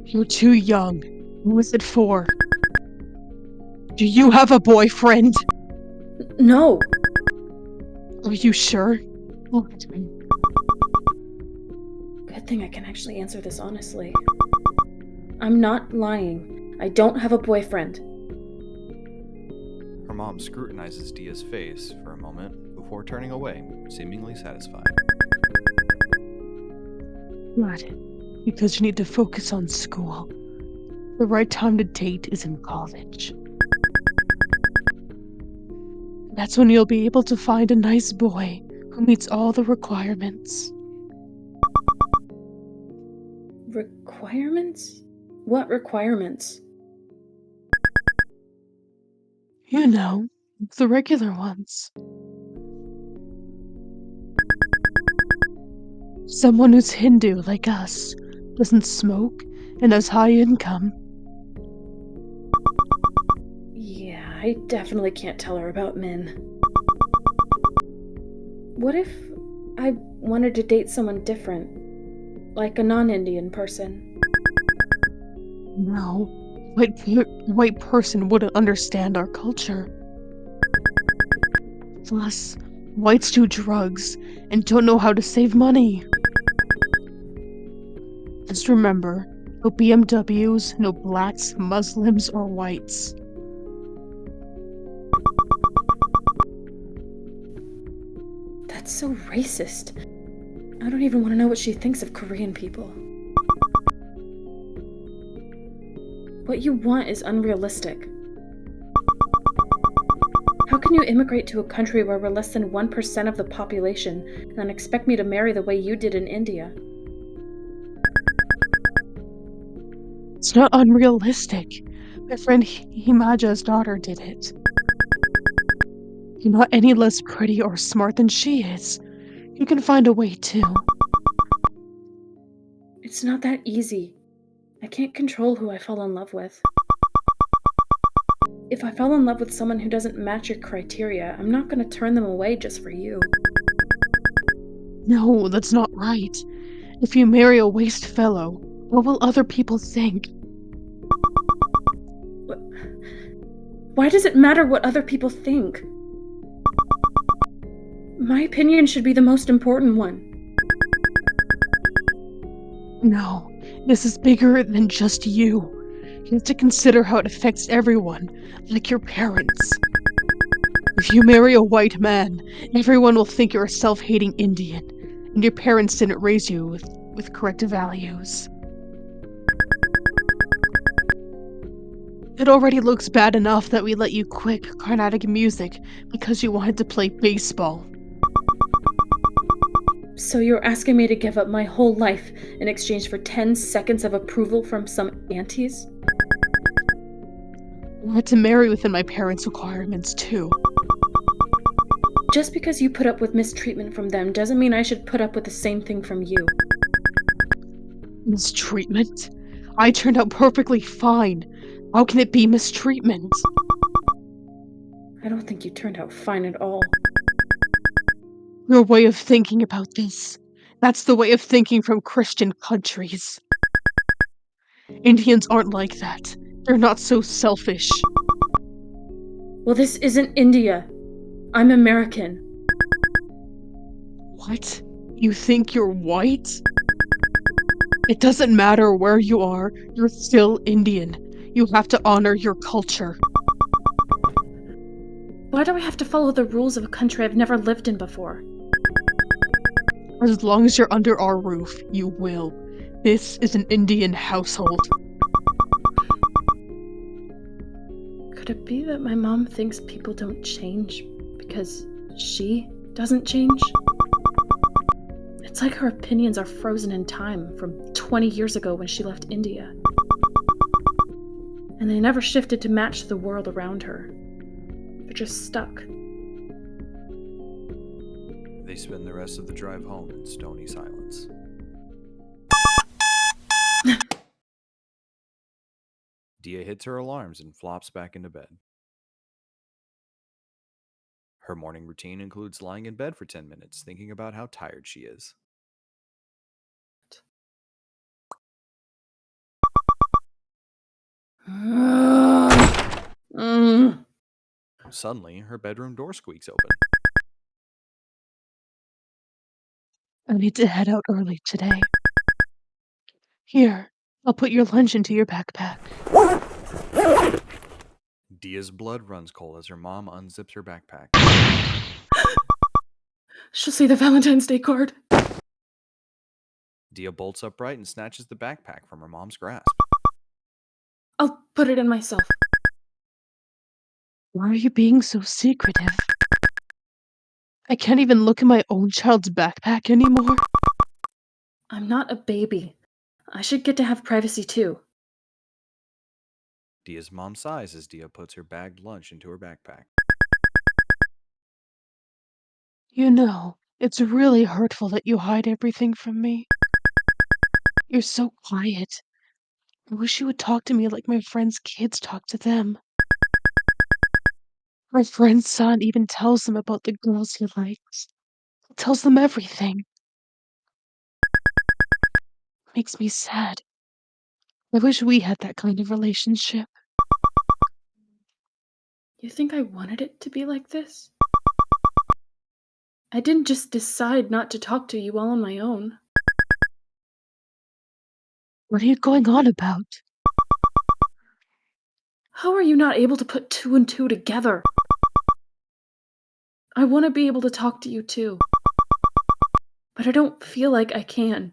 You're too young. Who is it for? Do you have a boyfriend? No. Are you sure? Good thing I can actually answer this honestly. I'm not lying. I don't have a boyfriend. Her mom scrutinizes Diya's face for a moment before turning away, seemingly satisfied. Good. Because you need to focus on school. The right time to date is in college. That's when you'll be able to find a nice boy who meets all the requirements. Requirements? What requirements? You know, the regular ones. Someone who's Hindu like us, doesn't smoke, and has high income. Yeah, I definitely can't tell her about Min. What if I wanted to date someone different? Like a non-Indian person? No, white person wouldn't understand our culture. Plus, whites do drugs and don't know how to save money. Just remember, no BMWs, no blacks, Muslims, or whites. That's so racist. I don't even want to know what she thinks of Korean people. What you want is unrealistic. How can you immigrate to a country where we're less than 1% of the population and then expect me to marry the way you did in India? It's not unrealistic. My friend Himaja's daughter did it. You're not any less pretty or smart than she is. You can find a way too. It's not that easy. I can't control who I fall in love with. If I fall in love with someone who doesn't match your criteria, I'm not going to turn them away just for you. No, that's not right. If you marry a waste fellow, what will other people think? Why does it matter what other people think? My opinion should be the most important one. No, this is bigger than just you. You have to consider how it affects everyone, like your parents. If you marry a white man, everyone will think you're a self-hating Indian, and your parents didn't raise you with correct values. It already looks bad enough that we let you quit Carnatic music because you wanted to play baseball. So you're asking me to give up my whole life in exchange for 10 seconds of approval from some aunties? I had to marry within my parents' requirements, too. Just because you put up with mistreatment from them doesn't mean I should put up with the same thing from you. Mistreatment? I turned out perfectly fine. How can it be mistreatment? I don't think you turned out fine at all. Your way of thinking about this. That's the way of thinking from Christian countries. Indians aren't like that. They're not so selfish. Well, this isn't India. I'm American. What? You think you're white? It doesn't matter where you are, you're still Indian. You have to honor your culture. Why do I have to follow the rules of a country I've never lived in before? As long as you're under our roof, you will. This is an Indian household. Could it be that my mom thinks people don't change because she doesn't change? It's like her opinions are frozen in time from 20 years ago when she left India. And they never shifted to match the world around her. They're just stuck. They spend the rest of the drive home in stony silence. Diya hits her alarms and flops back into bed. Her morning routine includes lying in bed for 10 minutes, thinking about how tired she is. Suddenly, her bedroom door squeaks open. I need to head out early today. Here, I'll put your lunch into your backpack. Diya's blood runs cold as her mom unzips her backpack. She'll see the Valentine's Day card. Diya bolts upright and snatches the backpack from her mom's grasp. put it in myself. Why are you being so secretive? I can't even look in my own child's backpack anymore. I'm not a baby. I should get to have privacy too. Diya's mom sighs as Diya puts her bagged lunch into her backpack. You know, it's really hurtful that you hide everything from me. You're so quiet. I wish you would talk to me like my friends' kids talk to them. My friend's son even tells them about the girls he likes. He tells them everything. Makes me sad. I wish we had that kind of relationship. You think I wanted it to be like this? I didn't just decide not to talk to you all on my own. What are you going on about? How are you not able to put 2 and 2 together? I want to be able to talk to you too. But I don't feel like I can.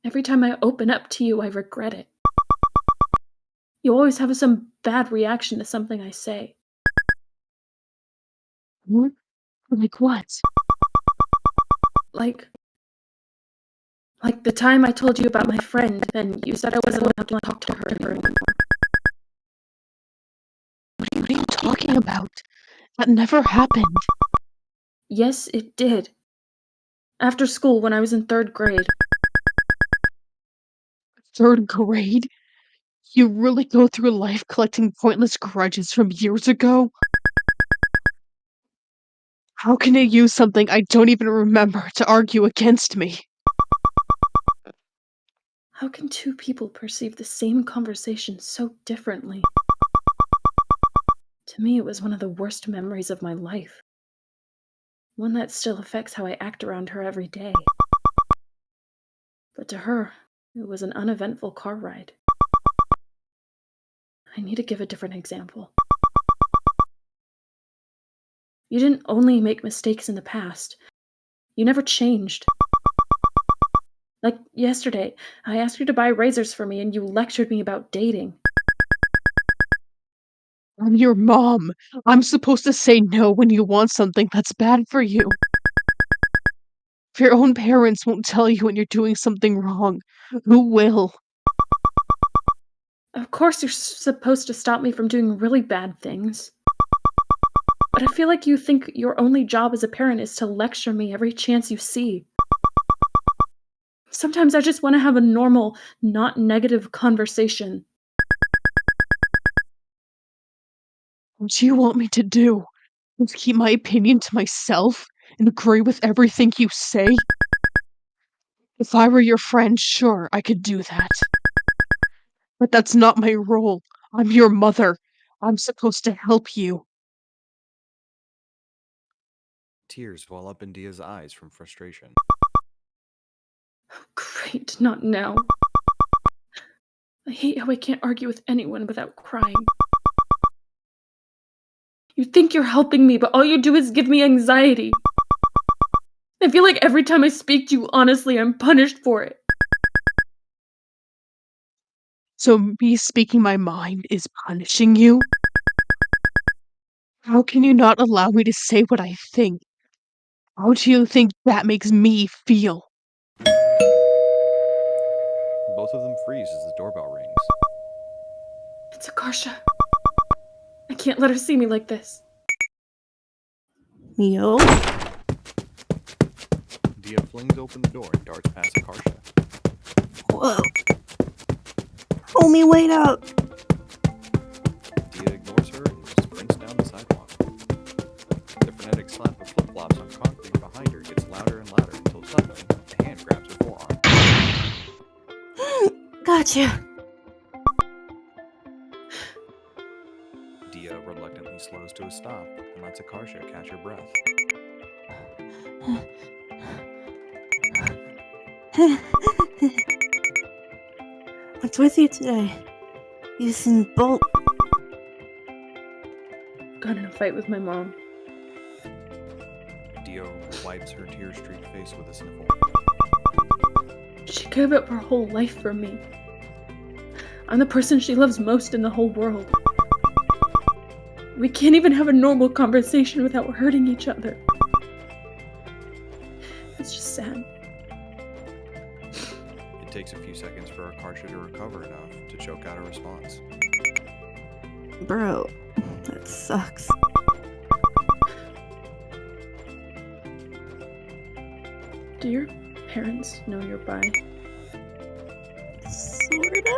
Every time I open up to you, I regret it. You always have some bad reaction to something I say. What? Like what? Like the time I told you about my friend, and you said I wasn't allowed to talk to her anymore. What are you talking about? That never happened. Yes, it did. After school, when I was in 3rd grade. 3rd grade? You really go through life collecting pointless grudges from years ago? How can you use something I don't even remember to argue against me? How can 2 people perceive the same conversation so differently? To me, it was one of the worst memories of my life. One that still affects how I act around her every day. But to her, it was an uneventful car ride. I need to give a different example. You didn't only make mistakes in the past. You never changed. Like yesterday, I asked you to buy razors for me and you lectured me about dating. I'm your mom. I'm supposed to say no when you want something that's bad for you. If your own parents won't tell you when you're doing something wrong, who will? Of course you're supposed to stop me from doing really bad things. But I feel like you think your only job as a parent is to lecture me every chance you see. Sometimes I just want to have a normal, not negative conversation. What do you want me to do? Just keep my opinion to myself and agree with everything you say? If I were your friend, sure, I could do that. But that's not my role. I'm your mother. I'm supposed to help you. Tears well up in Diya's eyes from frustration. Great, not now. I hate how I can't argue with anyone without crying. You think you're helping me, but all you do is give me anxiety. I feel like every time I speak to you honestly, I'm punished for it. So me speaking my mind is punishing you? How can you not allow me to say what I think? How do you think that makes me feel? Both of them freeze as the doorbell rings. It's Akarsha. I can't let her see me like this. Yo? Diya flings open the door and darts past Akarsha. Whoa. Homie, wait up! Diya ignores her and sprints down the sidewalk. The frenetic slap of flip-flops on concrete behind her gets louder and louder until suddenly, a hand grabs her forearm. Gotcha! Diya reluctantly slows to a stop and lets Akarsha catch her breath. What's with you today? You seem bold. Got in a fight with my mom. Diya wipes her tear-streaked face with a sniffle. She gave up her whole life for me. I'm the person she loves most in the whole world. We can't even have a normal conversation without hurting each other. It's just sad. It takes a few seconds for Akarsha to recover enough to choke out a response. Bro, that sucks. Do your parents know you're bi? Sorta.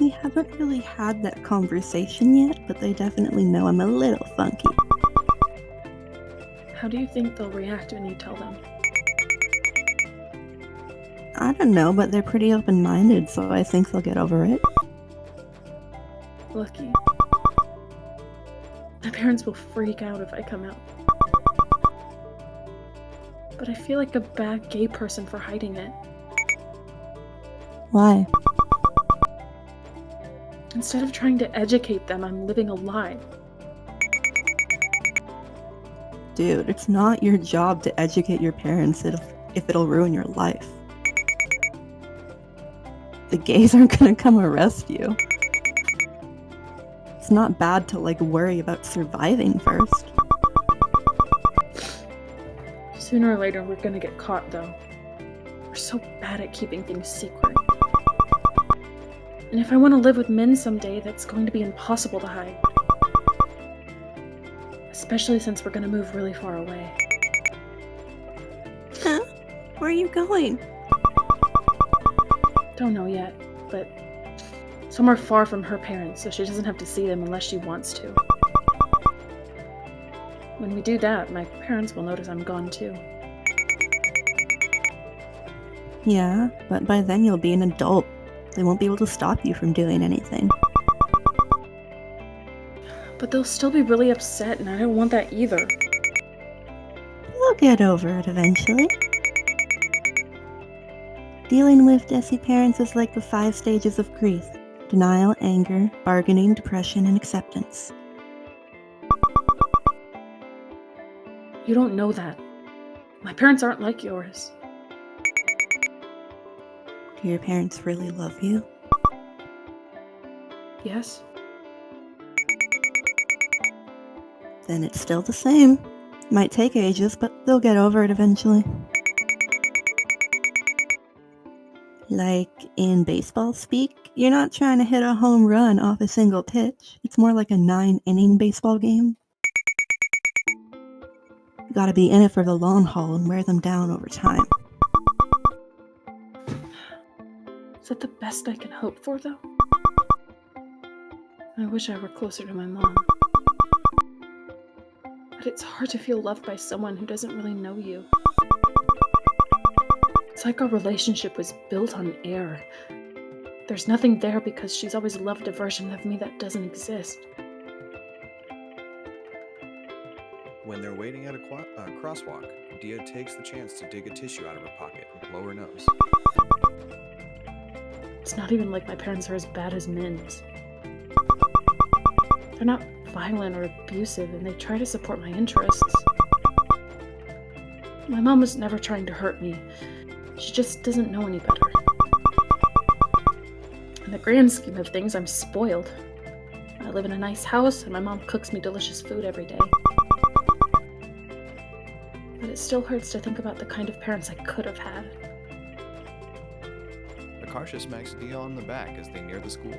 We haven't really had that conversation yet, but they definitely know I'm a little funky. How do you think they'll react when you tell them? I don't know, but they're pretty open-minded, so I think they'll get over it. Lucky. My parents will freak out if I come out. But I feel like a bad gay person for hiding it. Why? Instead of trying to educate them, I'm living a lie. Dude, it's not your job to educate your parents if it'll ruin your life. The gays aren't gonna come arrest you. It's not bad to, worry about surviving first. Sooner or later, we're gonna get caught, though. We're so bad at keeping things secret. And if I want to live with Min someday, that's going to be impossible to hide. Especially since we're gonna move really far away. Huh? Where are you going? Don't know yet, but somewhere far from her parents, so she doesn't have to see them unless she wants to. When we do that, my parents will notice I'm gone too. Yeah, but by then you'll be an adult. They won't be able to stop you from doing anything. But they'll still be really upset, and I don't want that either. They'll get over it eventually. Dealing with Desi parents is like the 5 stages of grief: denial, anger, bargaining, depression, and acceptance. You don't know that. My parents aren't like yours. Do your parents really love you? Yes? Then it's still the same. Might take ages, but they'll get over it eventually. Like in baseball speak, you're not trying to hit a home run off a single pitch. It's more like a 9-inning baseball game. You gotta be in it for the long haul and wear them down over time. Is that the best I can hope for, though? I wish I were closer to my mom. But it's hard to feel loved by someone who doesn't really know you. It's like our relationship was built on air. There's nothing there because she's always loved a version of me that doesn't exist. When they're waiting at a crosswalk, Diya takes the chance to dig a tissue out of her pocket and blow her nose. It's not even like my parents are as bad as Min's. They're not violent or abusive, and they try to support my interests. My mom was never trying to hurt me. She just doesn't know any better. In the grand scheme of things, I'm spoiled. I live in a nice house, and my mom cooks me delicious food every day. But it still hurts to think about the kind of parents I could have had. Akarsha smacks Diya on the back as they near the school.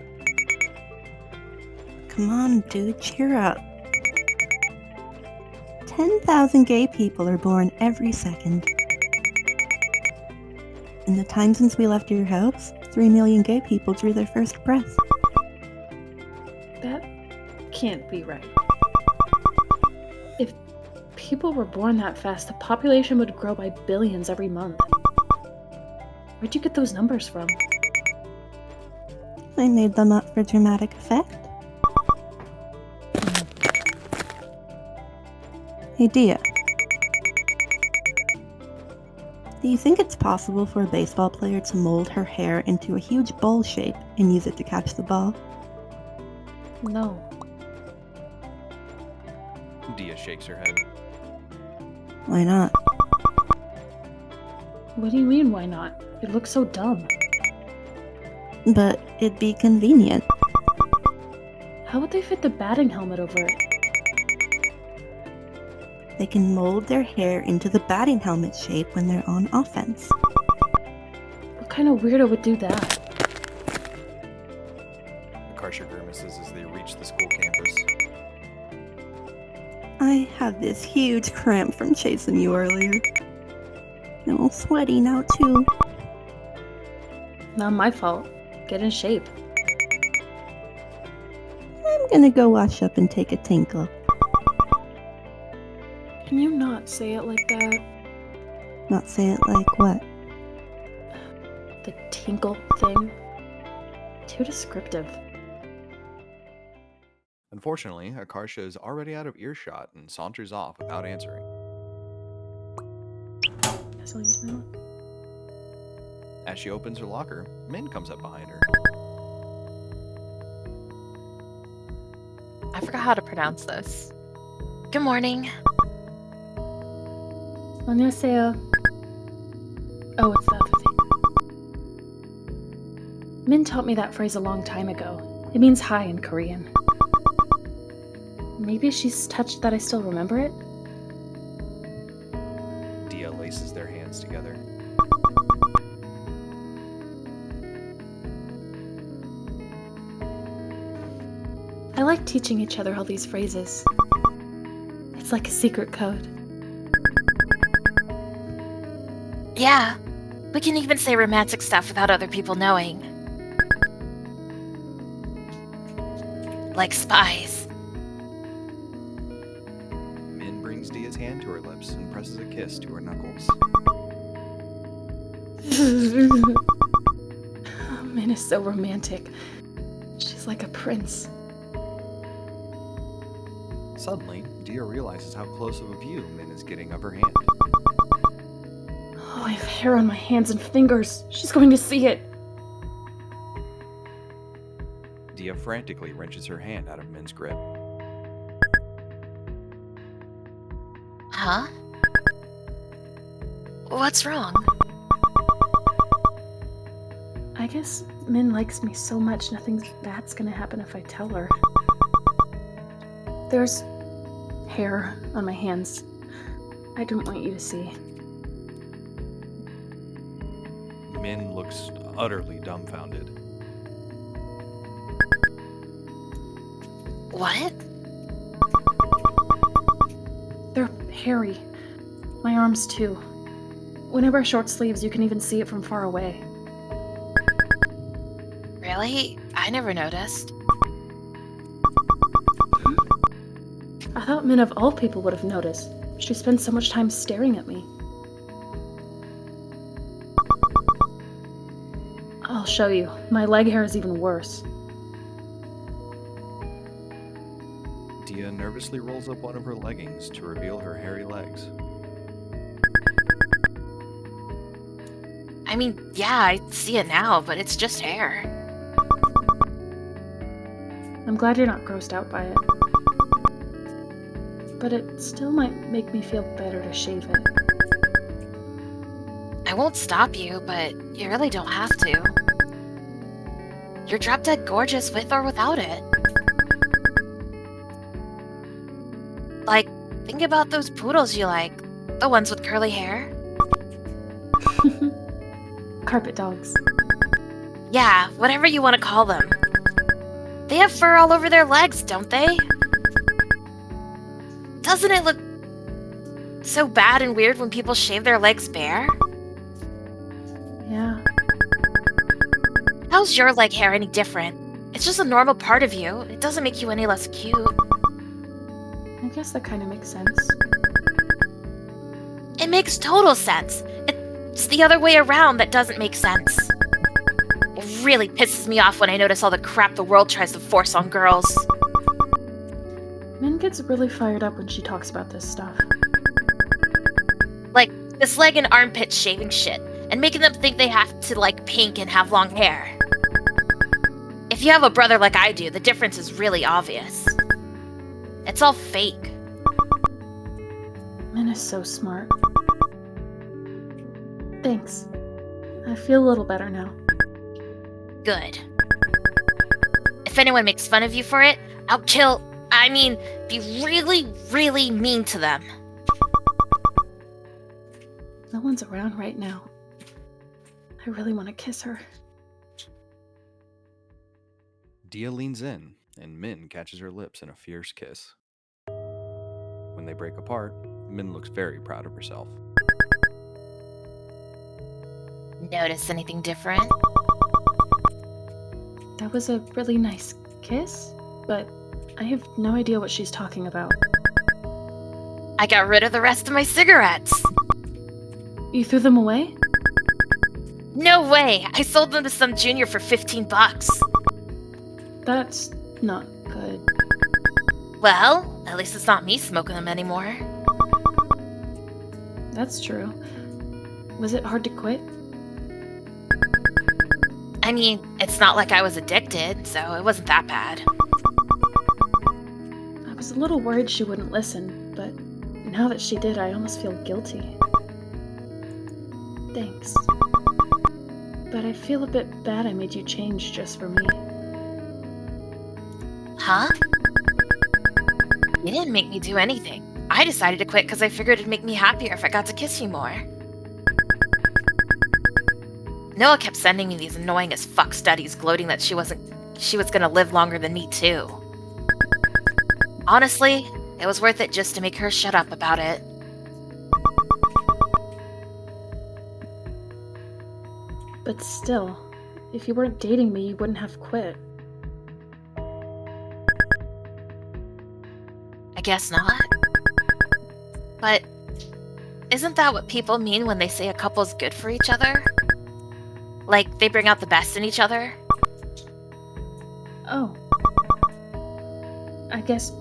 Come on, dude, cheer up. 10,000 gay people are born every second. In the time since we left your house, 3 million gay people drew their first breath. That can't be right. If people were born that fast, the population would grow by billions every month. Where'd you get those numbers from? I made them up for dramatic effect. Hey, Diya. Do you think it's possible for a baseball player to mold her hair into a huge bowl shape and use it to catch the ball? No. Diya shakes her head. Why not? What do you mean, why not? It looks so dumb. but it'd be convenient. How would they fit the batting helmet over it? They can mold their hair into the batting helmet shape when they're on offense. What kind of weirdo would do that? Akarsha grimaces as they reach the school campus. I have this huge cramp from chasing you earlier. I'm all sweaty now too. Not my fault. Get in shape. I'm gonna go wash up and take a tinkle. Can you not say it like that? Not say it like what? The tinkle thing? Too descriptive. Unfortunately, Akarsha is already out of earshot and saunters off without answering. Guess I'll use my look. As she opens her locker, Min comes up behind her. I forgot how to pronounce this. Good morning. Min-Seo. Oh, it's the other thing. Min taught me that phrase a long time ago. It means hi in Korean. Maybe she's touched that I still remember it? Diya laces their hands together. I like teaching each other all these phrases. It's like a secret code. Yeah, we can even say romantic stuff without other people knowing. Like spies. Min brings Diya's hand to her lips and presses a kiss to her knuckles. Min is so romantic. She's like a prince. Suddenly, Diya realizes how close of a view Min is getting of her hand. Oh, I have hair on my hands and fingers. She's going to see it. Diya frantically wrenches her hand out of Min's grip. Huh? What's wrong? I guess Min likes me so much nothing bad's gonna happen if I tell her. There's hair on my hands. I didn't want you to see. Min looks utterly dumbfounded. What? They're hairy. My arms too. When I wear short sleeves, you can even see it from far away. Really? I never noticed. I thought Min of all people would have noticed. She spends so much time staring at me. I'll show you. My leg hair is even worse. Diya nervously rolls up one of her leggings to reveal her hairy legs. I mean, yeah, I see it now, but it's just hair. I'm glad you're not grossed out by it. But it still might make me feel better to shave it. I won't stop you, but you really don't have to. You're drop dead gorgeous with or without it. Like, think about those poodles you like. The ones with curly hair. Carpet dogs. Yeah, whatever you want to call them. They have fur all over their legs, don't they? Doesn't it look so bad and weird when people shave their legs bare? Yeah. How's your leg hair any different? It's just a normal part of you. It doesn't make you any less cute. I guess that kind of makes sense. It makes total sense. It's the other way around that doesn't make sense. It really pisses me off when I notice all the crap the world tries to force on girls. Min gets really fired up when she talks about this stuff. Like, this leg and armpit shaving shit, and making them think they have to like pink and have long hair. If you have a brother like I do, the difference is really obvious. It's all fake. Min is so smart. Thanks. I feel a little better now. Good. If anyone makes fun of you for it, I'll be really, really mean to them. No one's around right now. I really want to kiss her. Diya leans in, and Min catches her lips in a fierce kiss. When they break apart, Min looks very proud of herself. Notice anything different? That was a really nice kiss, but I have no idea what she's talking about. I got rid of the rest of my cigarettes. You threw them away? No way! I sold them to some junior for $15. That's not good. Well, at least it's not me smoking them anymore. That's true. Was it hard to quit? I mean, it's not like I was addicted, so it wasn't that bad. I was a little worried she wouldn't listen, but now that she did, I almost feel guilty. Thanks. But I feel a bit bad I made you change just for me. Huh? You didn't make me do anything. I decided to quit because I figured it'd make me happier if I got to kiss you more. Noelle kept sending me these annoying as fuck studies gloating that she was gonna live longer than me too. Honestly, it was worth it just to make her shut up about it. But still, if you weren't dating me, you wouldn't have quit. I guess not. But isn't that what people mean when they say a couple's good for each other? Like, they bring out the best in each other? Oh. I guess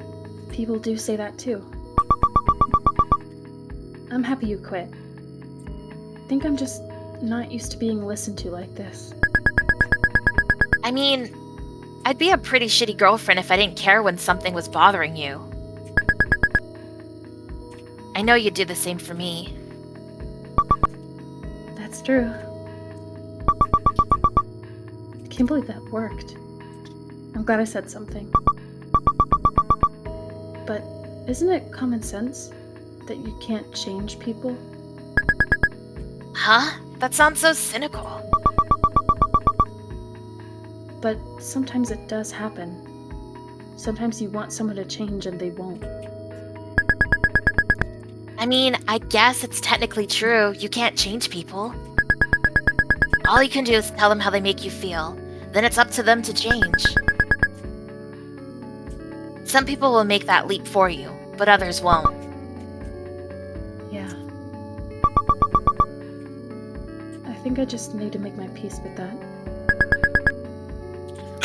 people do say that too. I'm happy you quit. I think I'm just not used to being listened to like this. I mean, I'd be a pretty shitty girlfriend if I didn't care when something was bothering you. I know you'd do the same for me. That's true. I can't believe that worked. I'm glad I said something. But isn't it common sense that you can't change people? Huh? That sounds so cynical. But sometimes it does happen. Sometimes you want someone to change and they won't. I mean, I guess it's technically true. You can't change people. All you can do is tell them how they make you feel. Then it's up to them to change. Some people will make that leap for you, but others won't. Yeah. I think I just need to make my peace with that.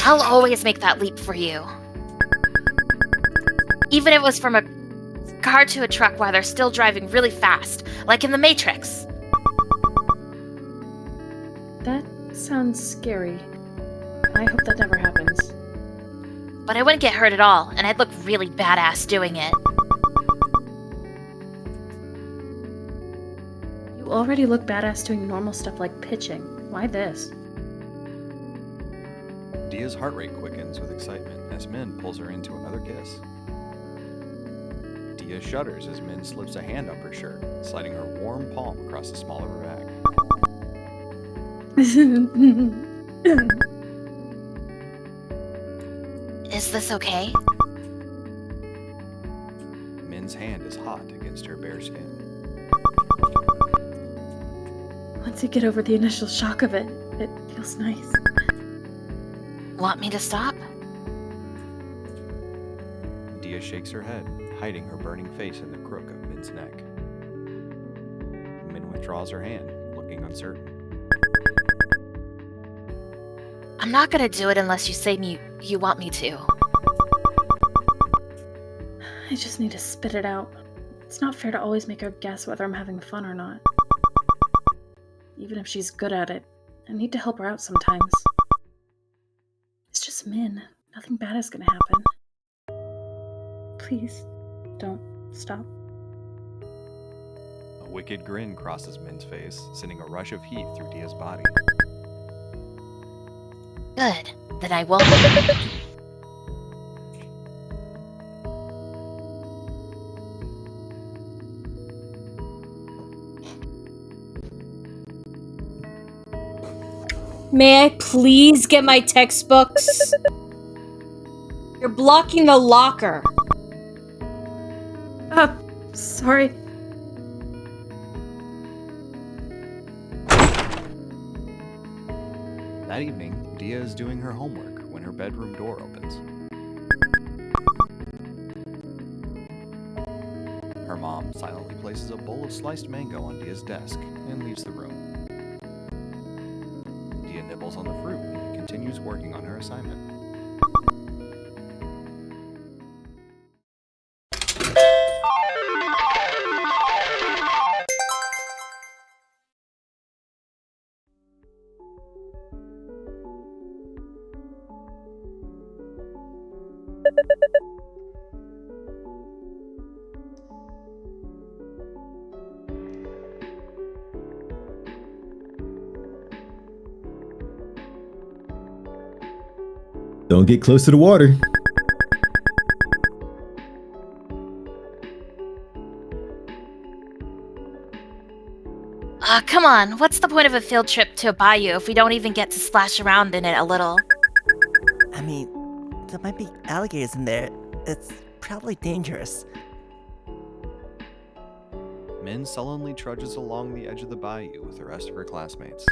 I'll always make that leap for you. Even if it was from a car to a truck while they're still driving really fast, like in The Matrix. That sounds scary. I hope that never happens. But I wouldn't get hurt at all, and I'd look really badass doing it. You already look badass doing normal stuff like pitching. Why this? Diya's heart rate quickens with excitement as Min pulls her into another kiss. Diya shudders as Min slips a hand up her shirt, sliding her warm palm across the small of her back. Is this okay? Min's hand is hot against her bare skin. Once you get over the initial shock of it, it feels nice. Want me to stop? Diya shakes her head, hiding her burning face in the crook of Min's neck. Min withdraws her hand, looking uncertain. I'm not gonna do it unless you say you want me to. I just need to spit it out. It's not fair to always make her guess whether I'm having fun or not. Even if she's good at it, I need to help her out sometimes. It's just Min. Nothing bad is gonna happen. Please, don't stop. A wicked grin crosses Min's face, sending a rush of heat through Diya's body. Good. Then I won't. May I please get my textbooks? You're blocking the locker. Sorry. That evening, Diya is doing her homework when her bedroom door opens. Her mom silently places a bowl of sliced mango on Diya's desk and leaves the room. Diya nibbles on the fruit and continues working on her assignment. Don't get close to the water. Come on, what's the point of a field trip to a bayou if we don't even get to splash around in it a little? I mean, there might be alligators in there. It's probably dangerous. Min sullenly trudges along the edge of the bayou with the rest of her classmates.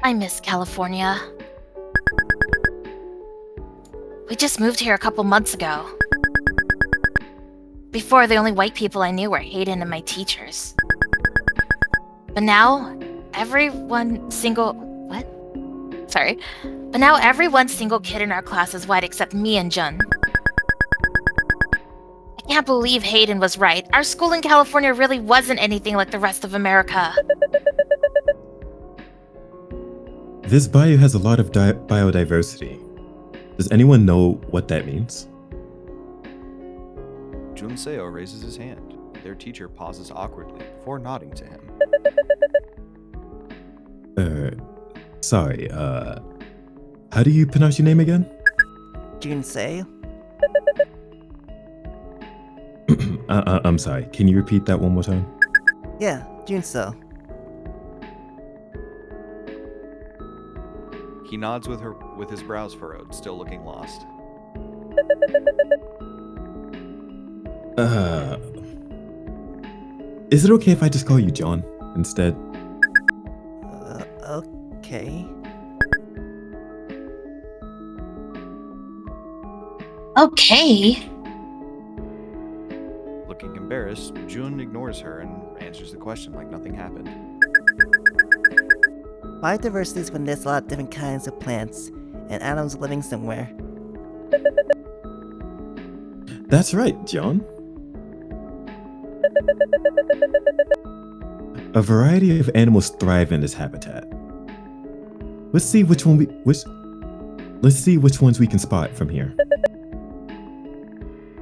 I miss California. We just moved here a couple months ago. Before, the only white people I knew were Hayden and my teachers. But now, every one single kid in our class is white except me and Jun. I can't believe Hayden was right. Our school in California really wasn't anything like the rest of America. This bayou has a lot of biodiversity. Does anyone know what that means? Min-Seo raises his hand. Their teacher pauses awkwardly before nodding to him. Sorry, how do you pronounce your name again? Min-Seo? I'm sorry, can you repeat that one more time? Yeah, Min-Seo. He nods with his brows furrowed, still looking lost. Is it okay if I just call you John instead? Okay. Okay. Looking embarrassed, Jun ignores her and answers the question like nothing happened. Biodiversity is when there's a lot of different kinds of plants and animals living somewhere. That's right, John. A variety of animals thrive in this habitat. Let's see which ones we can spot from here.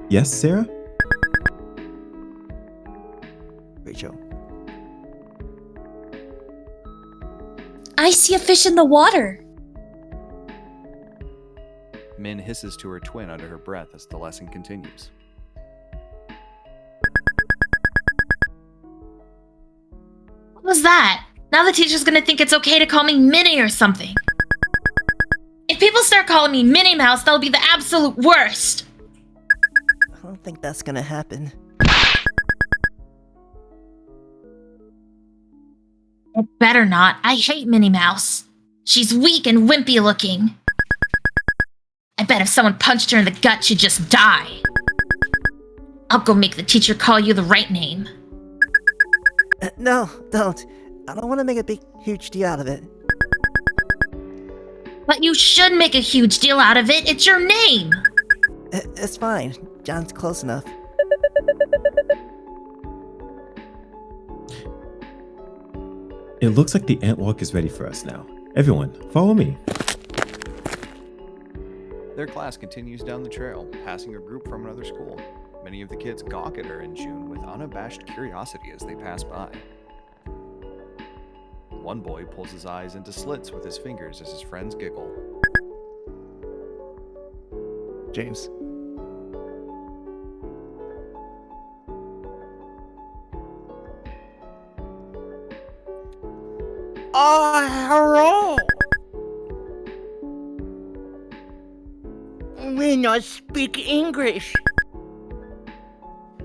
Yes, Sarah? Rachel. I see a fish in the water. Min hisses to her twin under her breath as the lesson continues. What was that? Now the teacher's gonna think it's okay to call me Minnie or something. If people start calling me Minnie Mouse, that'll be the absolute worst. I don't think that's gonna happen. It better not. I hate Minnie Mouse. She's weak and wimpy looking. I bet if someone punched her in the gut, she'd just die. I'll go make the teacher call you the right name. No, don't. I don't want to make a huge deal out of it. But you should make a huge deal out of it. It's your name. It's fine. John's close enough. It looks like the ant walk is ready for us now. Everyone, follow me. Their class continues down the trail, passing a group from another school. Many of the kids gawk at her and Jun with unabashed curiosity as they pass by. One boy pulls his eyes into slits with his fingers as his friends giggle. James. Oh, hello. We not speak English.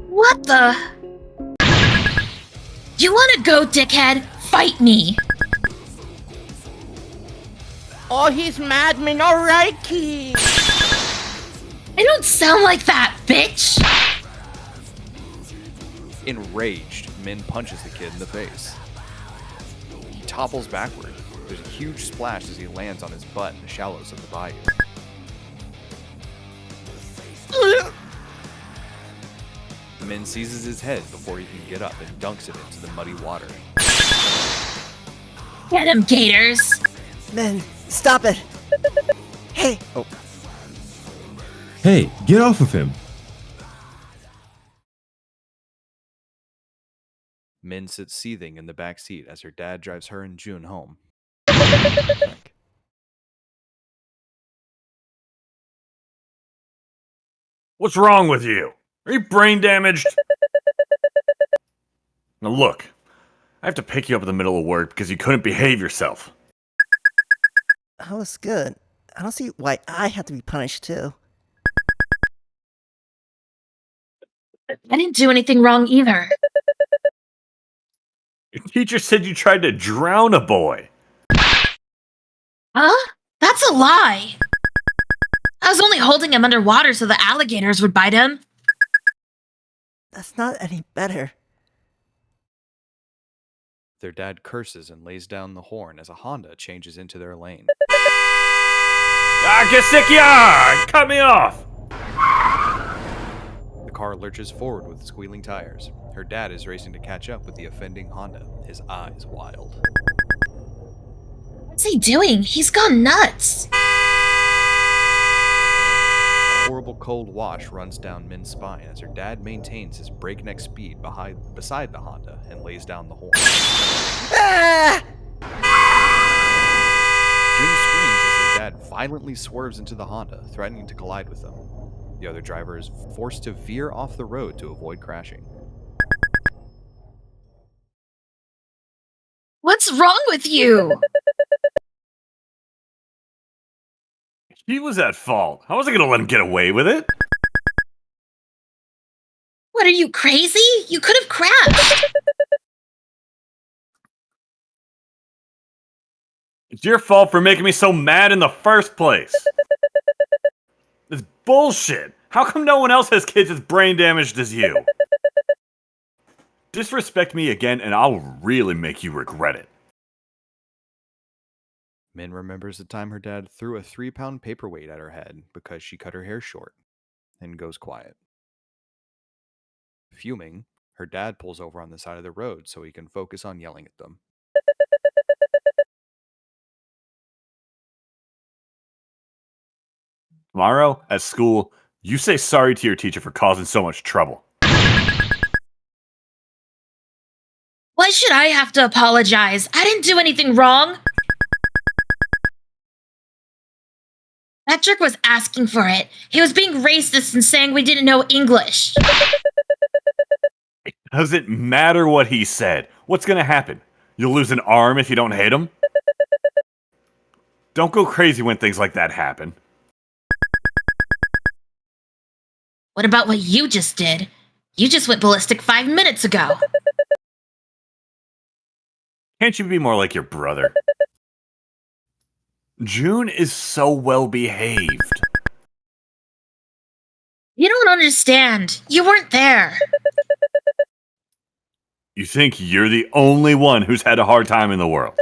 What the? You wanna go, dickhead? Fight me! Oh, he's madman, alright, kid. I don't sound like that, bitch! Enraged, Min punches the kid in the face. He topples backward. There's a huge splash as he lands on his butt in the shallows of the bayou. Min seizes his head before he can get up and dunks it into the muddy water. Get him, gators! Min, stop it! Hey! Oh. Hey, get off of him! Min sits seething in the back seat as her dad drives her and June home. What's wrong with you? Are you brain damaged? Now look, I have to pick you up in the middle of work because you couldn't behave yourself. That was good. I don't see why I have to be punished too. I didn't do anything wrong either. Your teacher said you tried to drown a boy. Huh? That's a lie! I was only holding him underwater so the alligators would bite him. That's not any better. Their dad curses and lays down the horn as a Honda changes into their lane. Ah, Gasikya! Cut me off! The car lurches forward with squealing tires. Her dad is racing to catch up with the offending Honda, his eyes wild. What's he doing? He's gone nuts! A horrible cold wash runs down Min's spine as her dad maintains his breakneck speed beside the Honda and lays down the horn. Ah! June screams as her dad violently swerves into the Honda, threatening to collide with them. The other driver is forced to veer off the road to avoid crashing. What's wrong with you? He was at fault. I wasn't gonna let him get away with it. What, are you crazy? You could have crashed! It's your fault for making me so mad in the first place. It's bullshit. How come no one else has kids as brain damaged as you? Disrespect me again and I'll really make you regret it. Min remembers the time her dad threw a 3-pound paperweight at her head because she cut her hair short, and goes quiet. Fuming, her dad pulls over on the side of the road so he can focus on yelling at them. Tomorrow, at school, you say sorry to your teacher for causing so much trouble. Why should I have to apologize? I didn't do anything wrong! That jerk was asking for it. He was being racist and saying we didn't know English. It doesn't matter what he said. What's gonna happen? You'll lose an arm if you don't hit him? Don't go crazy when things like that happen. What about what you just did? You just went ballistic 5 minutes ago. Can't you be more like your brother? June is so well behaved. You don't understand. You weren't there. You think you're the only one who's had a hard time in the world?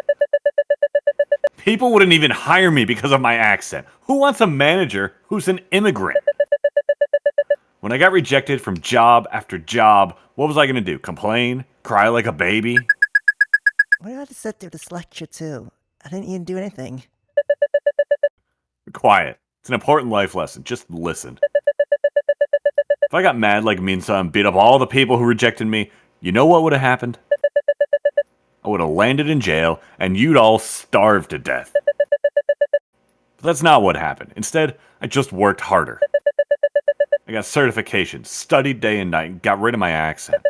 People wouldn't even hire me because of my accent. Who wants a manager who's an immigrant? When I got rejected from job after job, what was I gonna do? Complain? Cry like a baby? Why do I have to sit through this lecture too? I didn't even do anything. Be quiet. It's an important life lesson. Just listen. If I got mad like Min-Seo and beat up all the people who rejected me, you know what would have happened? I would have landed in jail, and you'd all starve to death. But that's not what happened. Instead, I just worked harder. I got certifications, studied day and night, and got rid of my accent.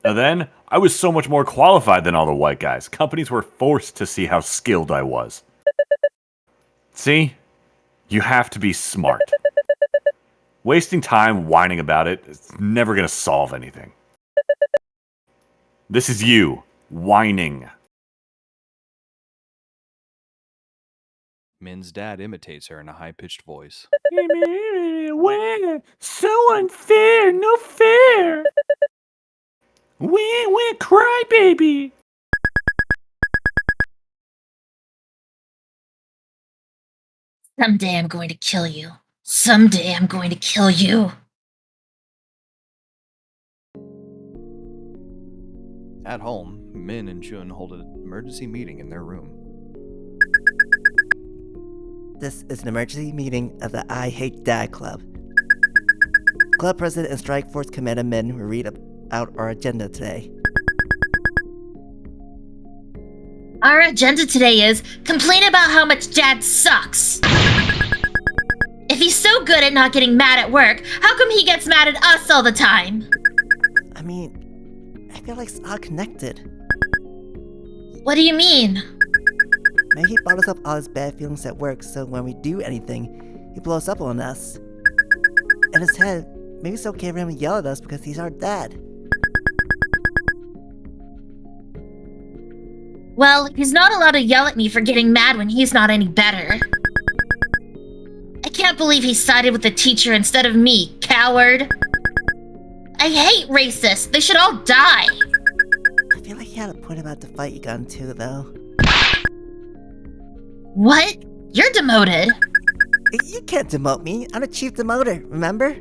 And then, I was so much more qualified than all the white guys. Companies were forced to see how skilled I was. See? You have to be smart. Wasting time whining about it is never going to solve anything. This is you, whining. Min's dad imitates her in a high-pitched voice. So unfair, no fair. We're crybaby. Someday I'm going to kill you. Someday I'm going to kill you. At home, Min and Jun hold an emergency meeting in their room. This is an emergency meeting of the I Hate Dad Club. Club President and Strike Force Commander Min will read out our agenda today. Our agenda today is complain about how much Dad sucks. If he's so good at not getting mad at work, how come he gets mad at us all the time? I mean, I feel like it's all connected. What do you mean? Maybe he bottles up all his bad feelings at work, so when we do anything, he blows up on us. In his head, maybe it's okay for him to yell at us because he's our dad. Well, he's not allowed to yell at me for getting mad when he's not any better. I can't believe he sided with the teacher instead of me, coward. I hate racists. They should all die. I feel like he had a point about the fight you got into, though. What? You're demoted. You can't demote me. I'm a chief demoter, remember?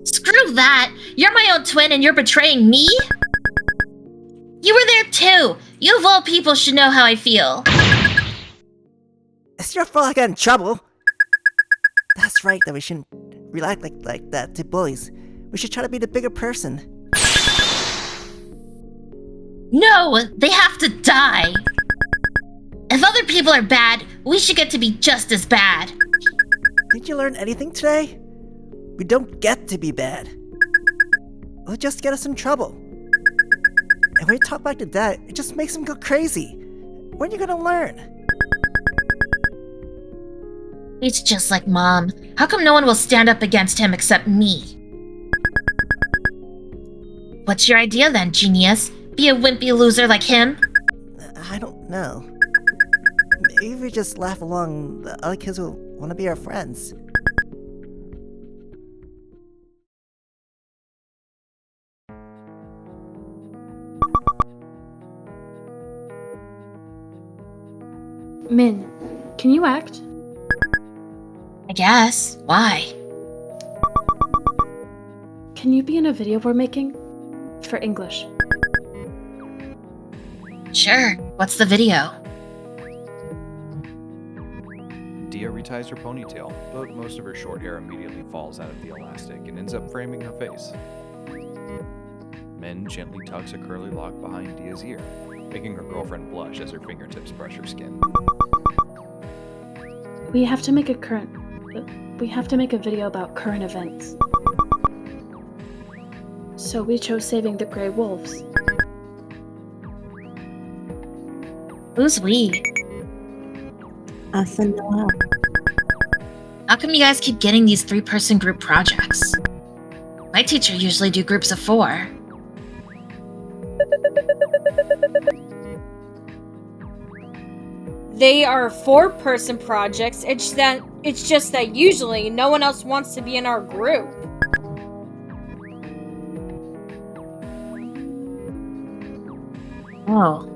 Screw that. You're my own twin and you're betraying me? You were there too. You of all people should know how I feel. It's your fault I got in trouble. That's right that we shouldn't react like that to bullies. We should try to be the bigger person. No, they have to die. If other people are bad, we should get to be just as bad. Did you learn anything today? We don't get to be bad. It'll just get us in trouble. And when you talk back to Dad, it just makes him go crazy. When are you gonna learn? He's just like Mom. How come no one will stand up against him except me? What's your idea then, genius? Be a wimpy loser like him? I don't know. Maybe if we just laugh along, the other kids will want to be our friends. Min, can you act? I guess. Why? Can you be in a video we're making? For English. Sure. What's the video? Diya reties her ponytail, but most of her short hair immediately falls out of the elastic and ends up framing her face. Min gently tucks a curly lock behind Diya's ear, making her girlfriend blush as her fingertips brush her skin. We have to make a video about current events. So we chose saving the Grey Wolves. Who's we? Us and Noelle. How come you guys keep getting these 3-person group projects? My teacher usually do groups of 4. They are 4-person projects. It's just that usually no one else wants to be in our group. Oh.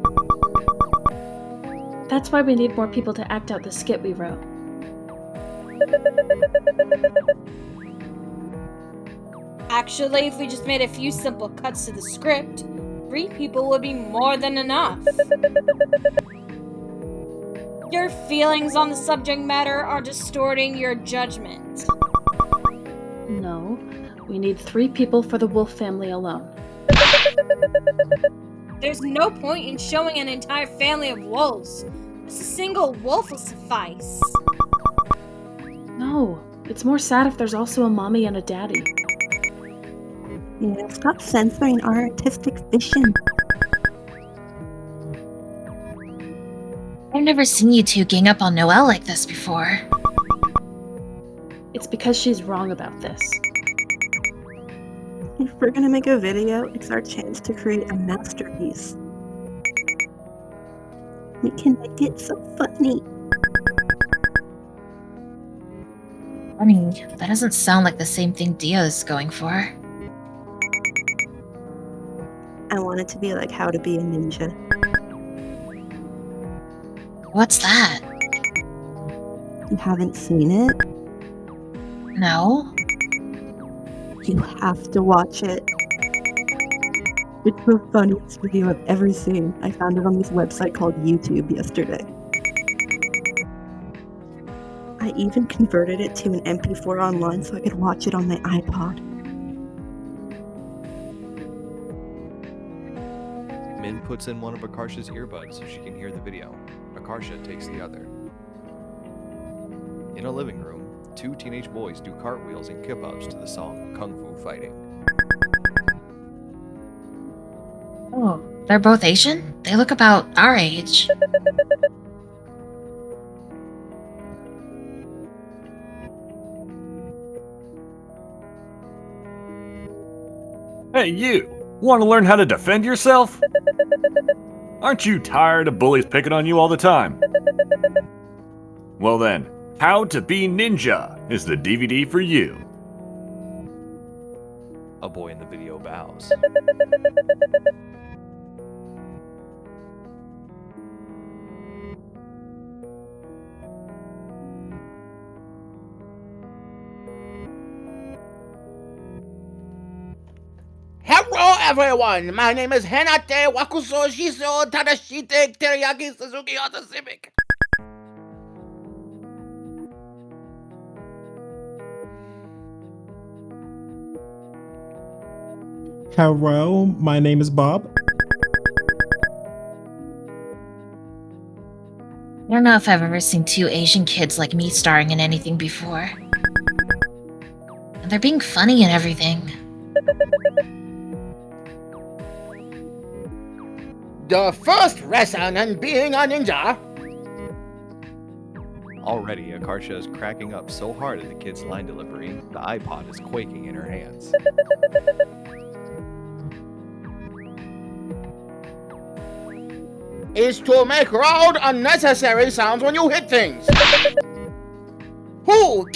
That's why we need more people to act out the skit we wrote. Actually, if we just made a few simple cuts to the script, 3 people would be more than enough. Your feelings on the subject matter are distorting your judgment. No, we need 3 people for the Wolf family alone. There's no point in showing an entire family of wolves. A single wolf will suffice. No, it's more sad if there's also a mommy and a daddy. Yeah, stop censoring our artistic vision. I've never seen you two gang up on Noelle like this before. It's because she's wrong about this. If we're gonna make a video, it's our chance to create a masterpiece. We can make it so funny. Funny, that doesn't sound like the same thing Diya is going for. I want it to be like How to Be a Ninja. What's that? You haven't seen it? No? You have to watch it. It's the funniest video I've ever seen. I found it on this website called YouTube yesterday. I even converted it to an MP4 online so I could watch it on my iPod. Min puts in one of Akarsha's earbuds so she can hear the video. Akarsha takes the other. In a living room, two teenage boys do cartwheels and kip-ups to the song Kung Fu Fighting. Oh, they're both Asian? They look about our age. Hey, you! Want to learn how to defend yourself? Aren't you tired of bullies picking on you all the time? Well then, How to Be Ninja is the DVD for you. A boy in the video bows. Hello everyone, my name is Hanate Wakuso Shiso Tadashite Teriyaki Suzuki Auto Civic. Hello, my name is Bob. I don't know if I've ever seen two Asian kids like me starring in anything before. And they're being funny and everything. The first lesson in being a ninja. Already, Akarsha is cracking up so hard at the kid's line delivery, the iPod is quaking in her hands. Is to make loud, unnecessary sounds when you hit things. Hoo!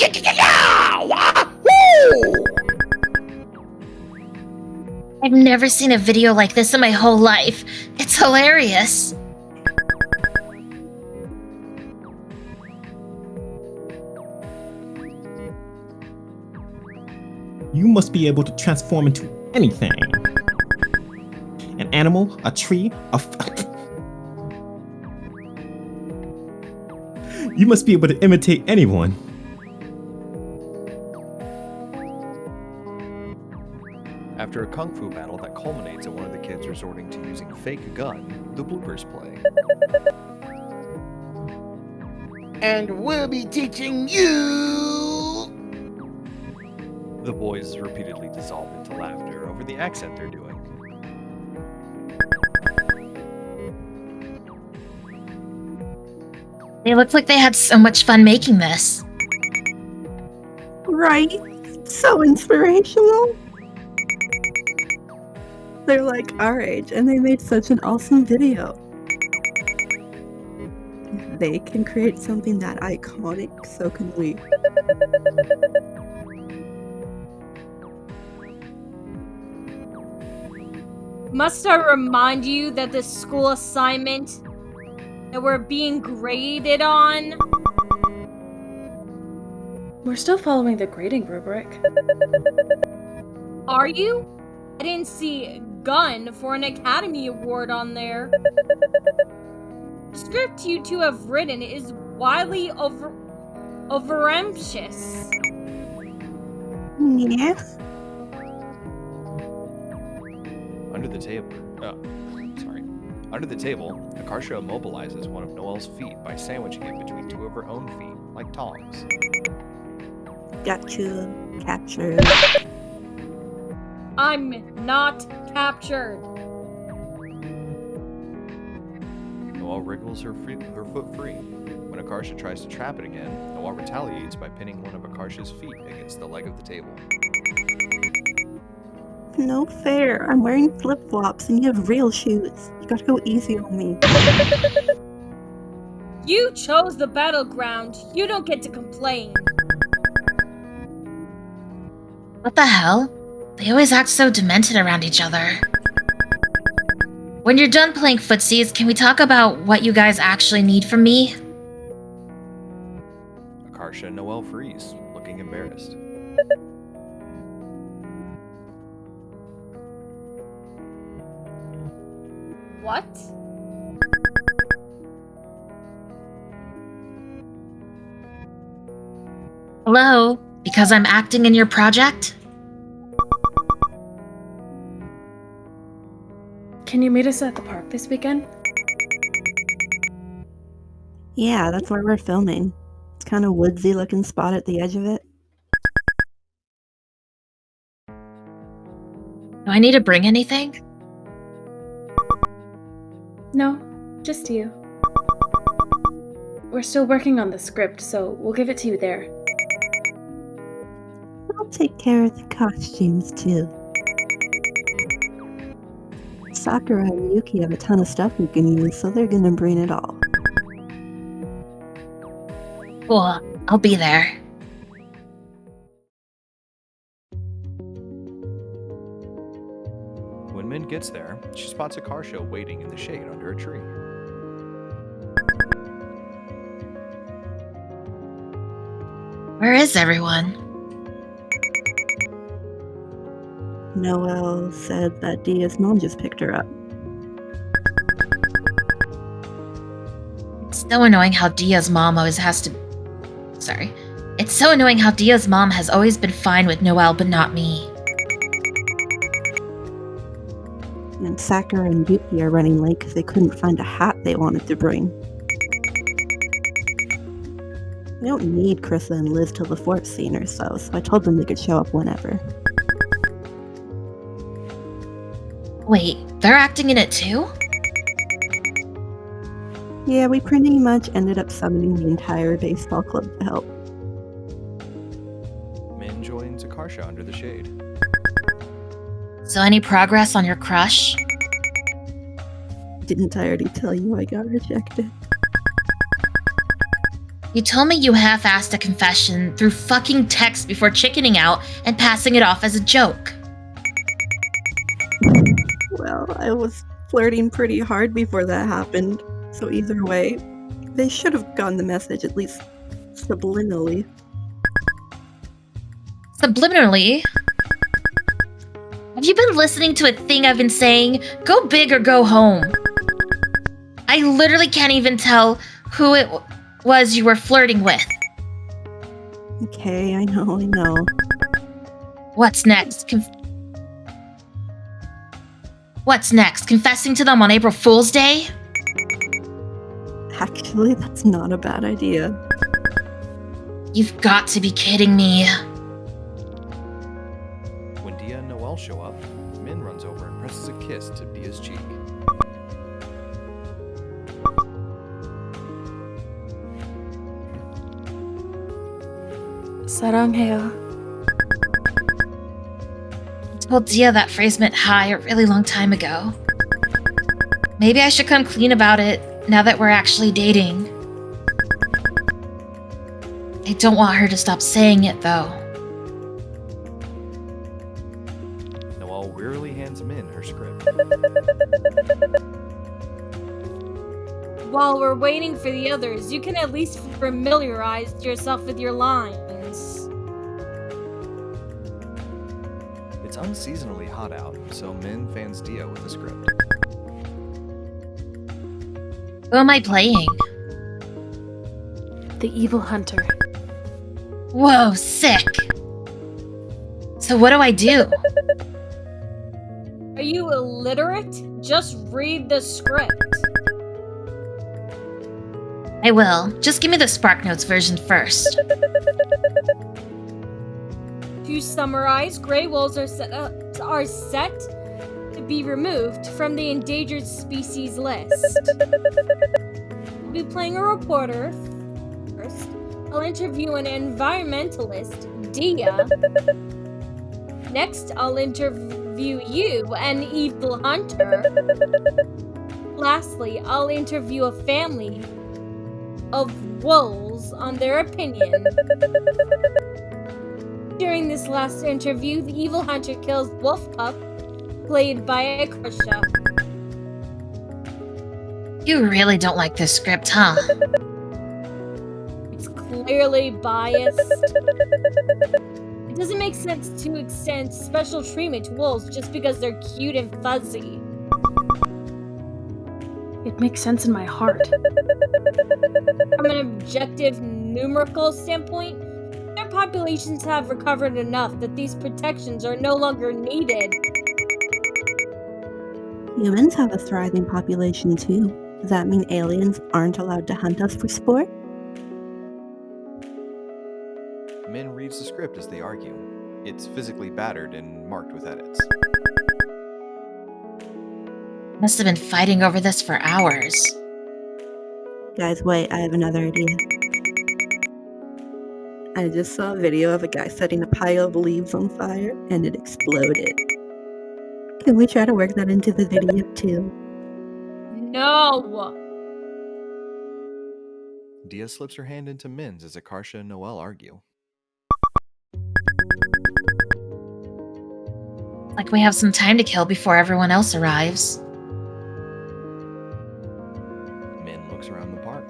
Wahoo! I've never seen a video like this in my whole life. It's hilarious. You must be able to transform into anything. An animal, a tree, You must be able to imitate anyone. After a kung fu battle that culminates in one of the kids resorting to using a fake gun, the bloopers play. And we'll be teaching you. The boys repeatedly dissolve into laughter over the accent they're doing. They look like they had so much fun making this. Right? So inspirational. They're like our age and they made such an awesome video. If they can create something that iconic, so can we. Must I remind you that this school assignment that we're being graded on? We're still following the grading rubric. Are you? I didn't see gun for an Academy Award on there. The script you two have written is wildly overambitious. Yeah. Under the table. Oh, sorry. Under the table, Akarsha immobilizes one of Noelle's feet by sandwiching it between two of her own feet, like tongs. Gotcha. Captured. I'm not captured. Noelle wriggles her foot free. When Akarsha tries to trap it again, Noelle retaliates by pinning one of Akarsha's feet against the leg of the table. No fair. I'm wearing flip-flops and you have real shoes. You gotta go easy on me. You chose the battleground. You don't get to complain. What the hell? They always act so demented around each other. When you're done playing footsies, can we talk about what you guys actually need from me? Akarsha and Noelle freeze, looking embarrassed. What? Hello? Because I'm acting in your project? Can you meet us at the park this weekend? Yeah, that's where we're filming. It's kind of woodsy looking spot at the edge of it. Do I need to bring anything? No, just you. We're still working on the script, so we'll give it to you there. I'll take care of the costumes too. Sakura and Yuki have a ton of stuff we can use, so they're gonna bring it all. Cool, I'll be there. When Min gets there, she spots Akarsha waiting in the shade under a tree. Where is everyone? Noelle said that Diya's mom just picked her up. It's so annoying how Diya's mom always has to... Sorry. It's so annoying how Diya's mom has always been fine with Noelle, but not me. And Sakura and Yuki are running late because they couldn't find a hat they wanted to bring. We don't need Cryssa and Liz till the 4th scene or so I told them they could show up whenever. Wait, they're acting in it too? Yeah, we pretty much ended up summoning the entire baseball club to help. Min joins Akarsha under the shade. So any progress on your crush? Didn't I already tell you I got rejected? You told me you half-assed a confession through fucking text before chickening out and passing it off as a joke. Well, I was flirting pretty hard before that happened, so either way, they should have gotten the message at least subliminally. Subliminally? Have you been listening to a thing I've been saying? Go big or go home. I literally can't even tell who it was you were flirting with. Okay, I know. What's next? What's next? Confessing to them on April Fool's Day? Actually, that's not a bad idea. You've got to be kidding me. When Diya and Noelle show up, Min runs over and presses a kiss to Diya's cheek. 사랑해요. I told Diya that phrase meant hi a really long time ago. Maybe I should come clean about it now that we're actually dating. I don't want her to stop saying it, though. Noelle wearily hands Min her script. While we're waiting for the others, you can at least familiarize yourself with your lines. It's unseasonably hot out, so Min fans Diya with the script. Who am I playing? The evil hunter. Whoa, sick! So what do I do? Are you illiterate? just read the script. I will. Just give me the Spark Notes version first. To summarize, gray wolves are set to be removed from the endangered species list. I'll be playing a reporter first. I'll interview an environmentalist, Diya. Next, I'll interview you, an evil hunter. Lastly, I'll interview a family of wolves on their opinion. During this last interview, the evil hunter kills Wolf Pup, played by Akarsha. You really don't like this script, huh? It's clearly biased. It doesn't make sense to extend special treatment to wolves just because they're cute and fuzzy. It makes sense in my heart. From an objective numerical standpoint, their populations have recovered enough that these protections are no longer needed. Humans have a thriving population too. Does that mean aliens aren't allowed to hunt us for sport? Min reads the script as they argue. It's physically battered and marked with edits. Must have been fighting over this for hours. Guys, wait, I have another idea. I just saw a video of a guy setting a pile of leaves on fire and it exploded. Can we try to work that into the video too? No! Diya slips her hand into Min's as Akarsha and Noelle argue. Like we have some time to kill before everyone else arrives. Min looks around the park.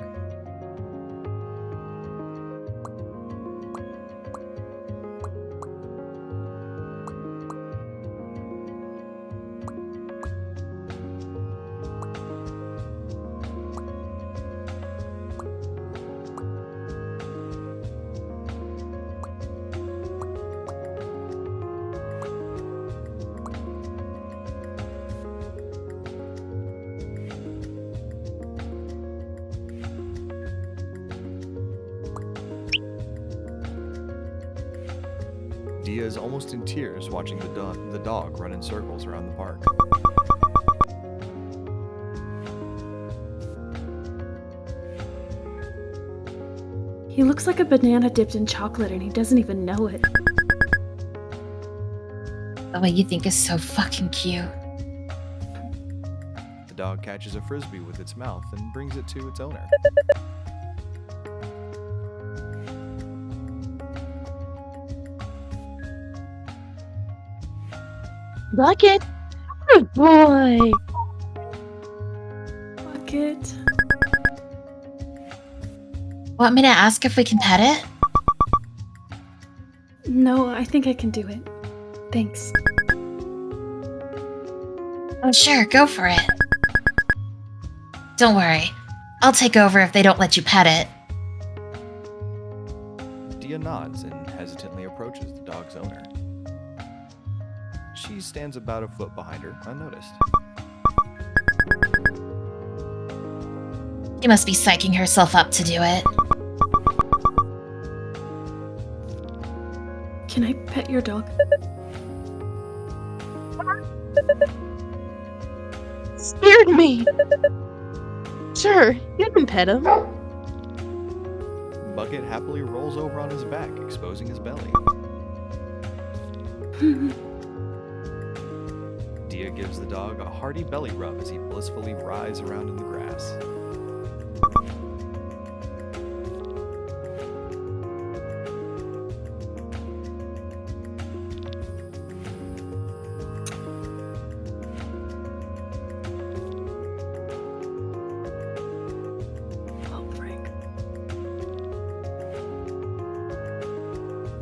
Diya is almost in tears watching the dog run in circles around the park. He looks like a banana dipped in chocolate and he doesn't even know it. The way you think is so fucking cute. The dog catches a frisbee with its mouth and brings it to its owner. Bucket! Good boy! Bucket. Want me to ask if we can pet it? No, I think I can do it. Thanks. Oh, sure, go for it. Don't worry. I'll take over if they don't let you pet it. Diya nods and hesitantly approaches the dog's owner. She stands about a foot behind her, unnoticed. She must be psyching herself up to do it. Can I pet your dog? Scared me! Sure, you can pet him. Bucket happily rolls over on his back, exposing his belly. Diya gives the dog a hearty belly rub as he blissfully writhes around in the grass.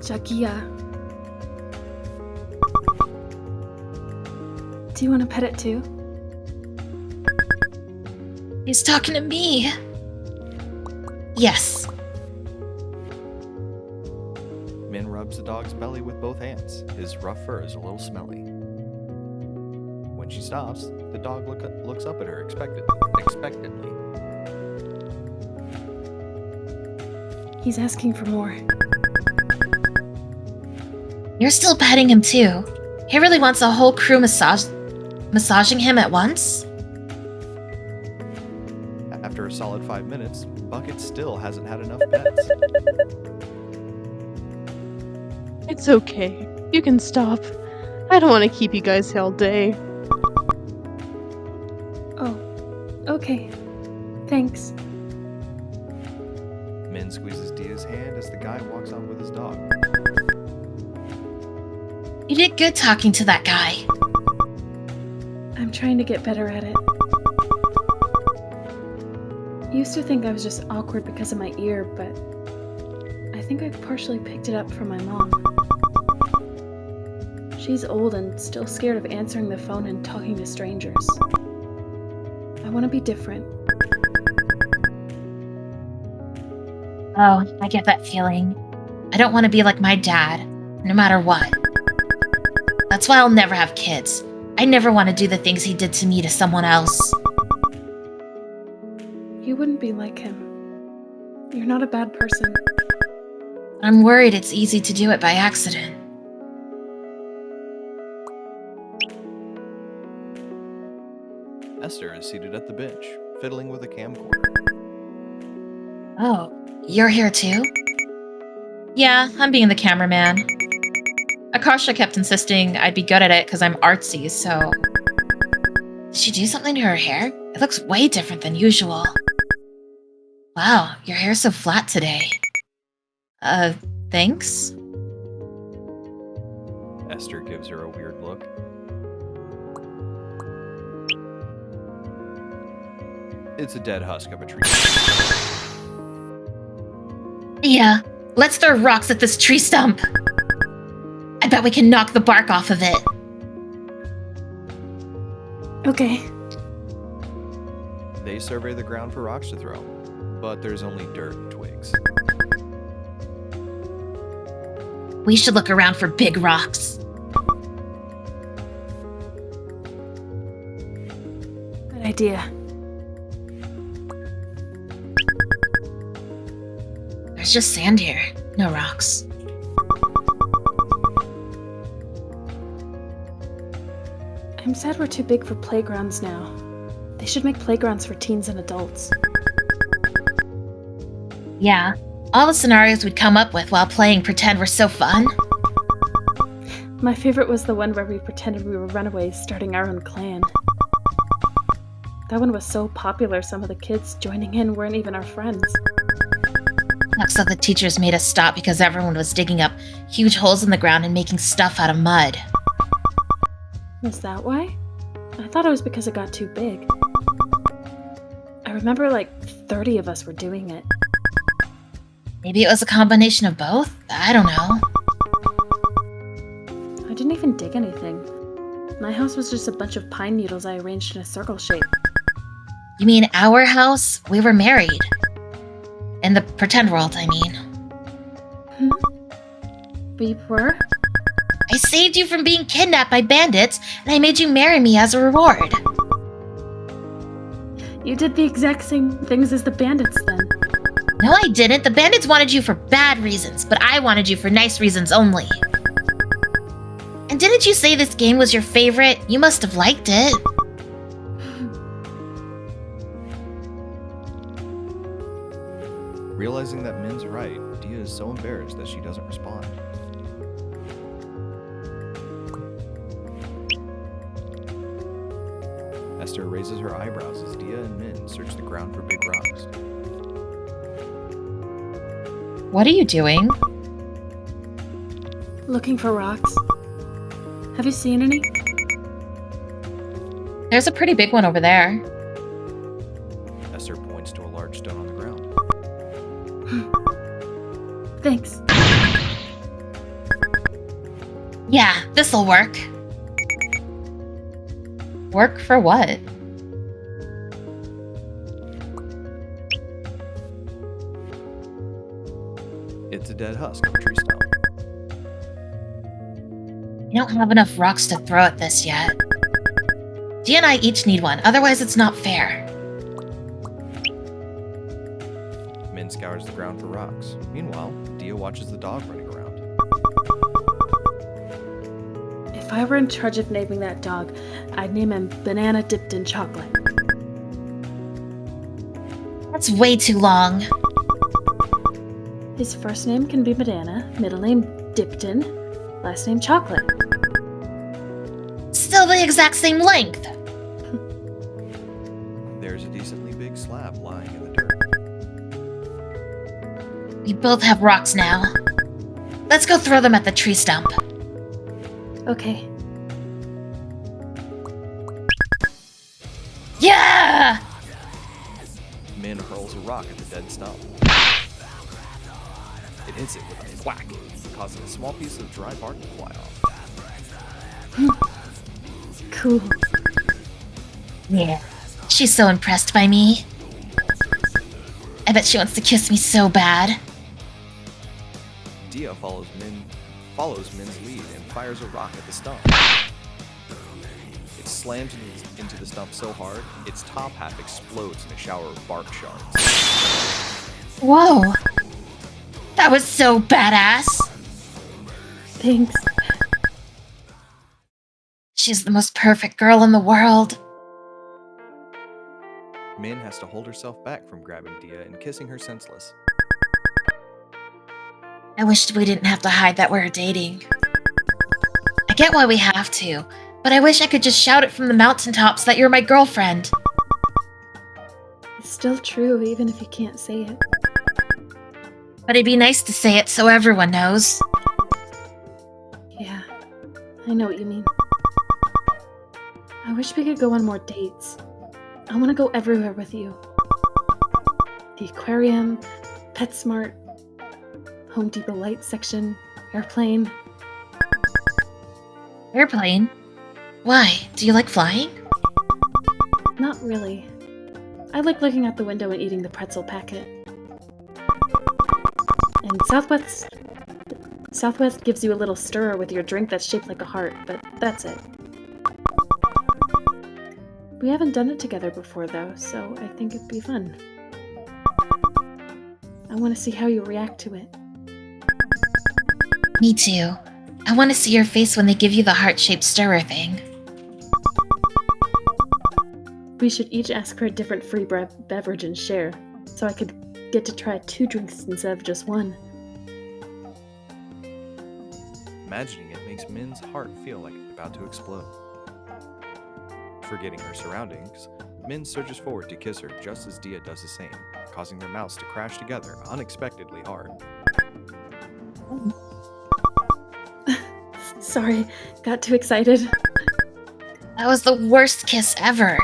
Jakia. Do you want to pet it too? He's talking to me. Yes. Min rubs the dog's belly with both hands. His rough fur is a little smelly. When When she stops, the dog looks up at her expectantly. He's asking for more. You're still petting him too. He really wants a whole crew massaging him at once? After a solid 5 minutes, Bucket still hasn't had enough pets. It's okay. You can stop. I don't want to keep you guys here all day. Oh, okay. Thanks. Min squeezes Diya's hand as the guy walks on with his dog. You did good talking to that guy. I'm trying to get better at it. Used to think I was just awkward because of my ear, but I think I partially picked it up from my mom. She's old and still scared of answering the phone and talking to strangers. I want to be different. Oh, I get that feeling. I don't want to be like my dad, no matter what. That's why I'll never have kids. I never want to do the things he did to me to someone else. You wouldn't be like him. You're not a bad person. I'm worried it's easy to do it by accident. Ester is seated at the bench, fiddling with a camcorder. Oh, you're here too? Yeah, I'm being the cameraman. Akarsha kept insisting I'd be good at it because I'm artsy, so... Did she do something to her hair? It looks way different than usual. Wow, your hair's so flat today. Thanks? Ester gives her a weird look. It's a dead husk of a tree. Yeah, let's throw rocks at this tree stump. I bet we can knock the bark off of it. Okay. They survey the ground for rocks to throw, but there's only dirt and twigs. We should look around for big rocks. Good idea. There's just sand here, no rocks. I'm sad we're too big for playgrounds now. They should make playgrounds for teens and adults. Yeah, all the scenarios we'd come up with while playing pretend were so fun. My favorite was the one where we pretended we were runaways starting our own clan. That one was so popular some of the kids joining in weren't even our friends. Looks like the teachers made us stop because everyone was digging up huge holes in the ground and making stuff out of mud. Was that why? I thought it was because it got too big. I remember like 30 of us were doing it. Maybe it was a combination of both? I don't know. I didn't even dig anything. My house was just a bunch of pine needles I arranged in a circle shape. You mean our house? We were married. In the pretend world, I mean. We were? I saved you from being kidnapped by bandits, and I made you marry me as a reward. You did the exact same things as the bandits then. No, I didn't. The bandits wanted you for bad reasons, but I wanted you for nice reasons only. And didn't you say this game was your favorite? You must have liked it. Realizing that Min's right, Diya is so embarrassed that she doesn't respond. Ester raises her eyebrows as Diya and Min search the ground for big rocks. What are you doing? Looking for rocks. Have you seen any? There's a pretty big one over there. Ester points to a large stone on the ground. Thanks. Yeah, this'll work. Work for what? It's a dead husk of a tree stump. We don't have enough rocks to throw at this yet. Diya and I each need one, otherwise it's not fair. Min scours the ground for rocks. Meanwhile, Diya watches the dog running around. If I were in charge of naming that dog, I'd name him Banana Dipped in Chocolate. That's way too long. His first name can be Banana, middle name Dipped in, last name Chocolate. Still the exact same length. There's a decently big slab lying in the dirt. We both have rocks now. Let's go throw them at the tree stump. Okay. Yeah! Min hurls a rock at the dead stump. It hits it with a thwack, causing a small piece of dry bark to fly off. Cool. Yeah. She's so impressed by me. I bet she wants to kiss me so bad. Diya follows Min's lead and fires a rock at the stump. It slams into the stump so hard, its top half explodes in a shower of bark shards. Whoa. That was so badass. Thanks. She's the most perfect girl in the world. Min has to hold herself back from grabbing Diya and kissing her senseless. I wished we didn't have to hide that we're dating. I get why we have to, but I wish I could just shout it from the mountaintops that you're my girlfriend. It's still true, even if you can't say it. But it'd be nice to say it so everyone knows. Yeah, I know what you mean. I wish we could go on more dates. I want to go everywhere with you. The aquarium, PetSmart, Home Depot light section, airplane. Airplane? Why? Do you like flying? Not really. I like looking out the window and eating the pretzel packet. And Southwest gives you a little stirrer with your drink that's shaped like a heart, but that's it. We haven't done it together before, though, so I think it'd be fun. I want to see how you react to it. Me too. I want to see your face when they give you the heart-shaped stirrer thing. We should each ask for a different free beverage and share, so I could get to try 2 drinks instead of just 1. Imagining it makes Min's heart feel like it's about to explode. Forgetting her surroundings, Min surges forward to kiss her just as Diya does the same, causing their mouths to crash together unexpectedly hard. Sorry, got too excited. That was the worst kiss ever.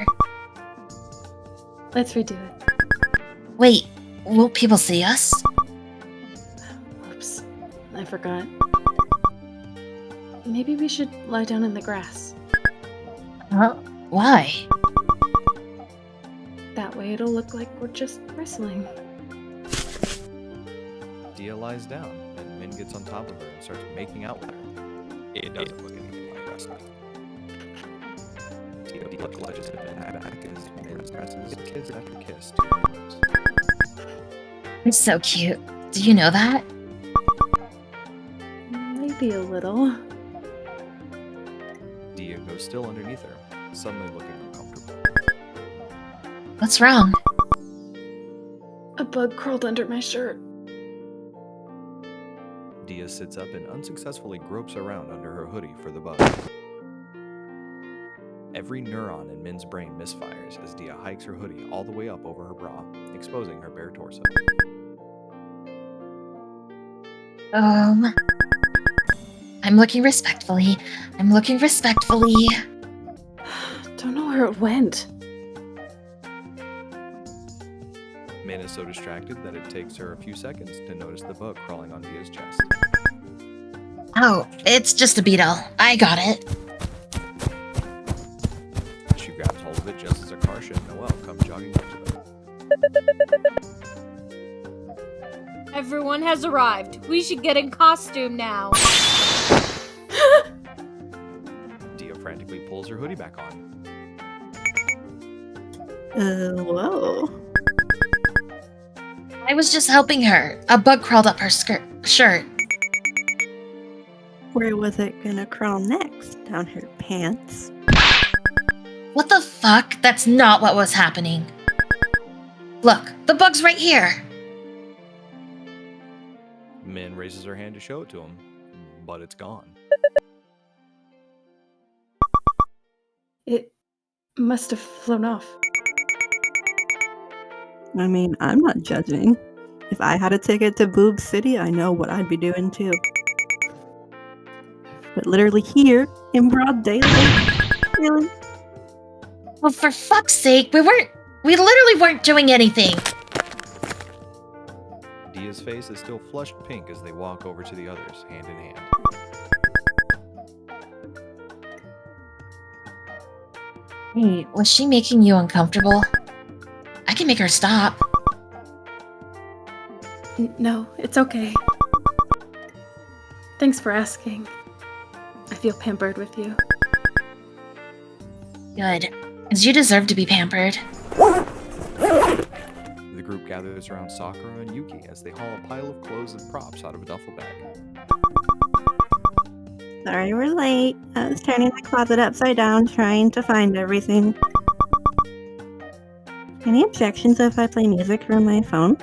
Let's redo it. Wait, will people see us? Oops, I forgot. Maybe we should lie down in the grass. Huh? Why? That way it'll look like we're just wrestling. Diya lies down, and Min gets on top of her and starts making out with her. It doesn't look anything like wrestling. Diya clutches at Min back as Min presses kiss after kiss to her lips. It's so cute. Do you know that? Maybe a little. Diya goes still underneath her, suddenly looking uncomfortable. What's wrong? A bug crawled under my shirt. Diya sits up and unsuccessfully gropes around under her hoodie for the bug. Every neuron in Min's brain misfires as Diya hikes her hoodie all the way up over her bra, exposing her bare torso. I'm looking respectfully. Don't know where it went. Min is so distracted that it takes her a few seconds to notice the bug crawling on Diya's chest. Oh, it's just a beetle. I got it. She grabs hold of it just as Akarsha and Noelle come jogging up to them. Everyone has arrived. We should get in costume now. Diya frantically pulls her hoodie back on. Whoa. I was just helping her. A bug crawled up her shirt. Where was it gonna crawl next? Down her pants? What the fuck? That's not what was happening. Look, the bug's right here. Min raises her hand to show it to him, but it's gone. It must have flown off. I mean, I'm not judging. If I had a ticket to Boob City, I know what I'd be doing too. But literally here, in broad daylight? Really? Well, for fuck's sake, we literally weren't doing anything. Diya's face is still flushed pink as they walk over to the others, hand in hand. Hey, was she making you uncomfortable? I can make her stop. No, it's okay. Thanks for asking. I feel pampered with you. Good, because you deserve to be pampered. The group gathers around Sakura and Yuki as they haul a pile of clothes and props out of a duffel bag. Sorry we're late. I was turning the closet upside down trying to find everything. Any objections if I play music from my phone?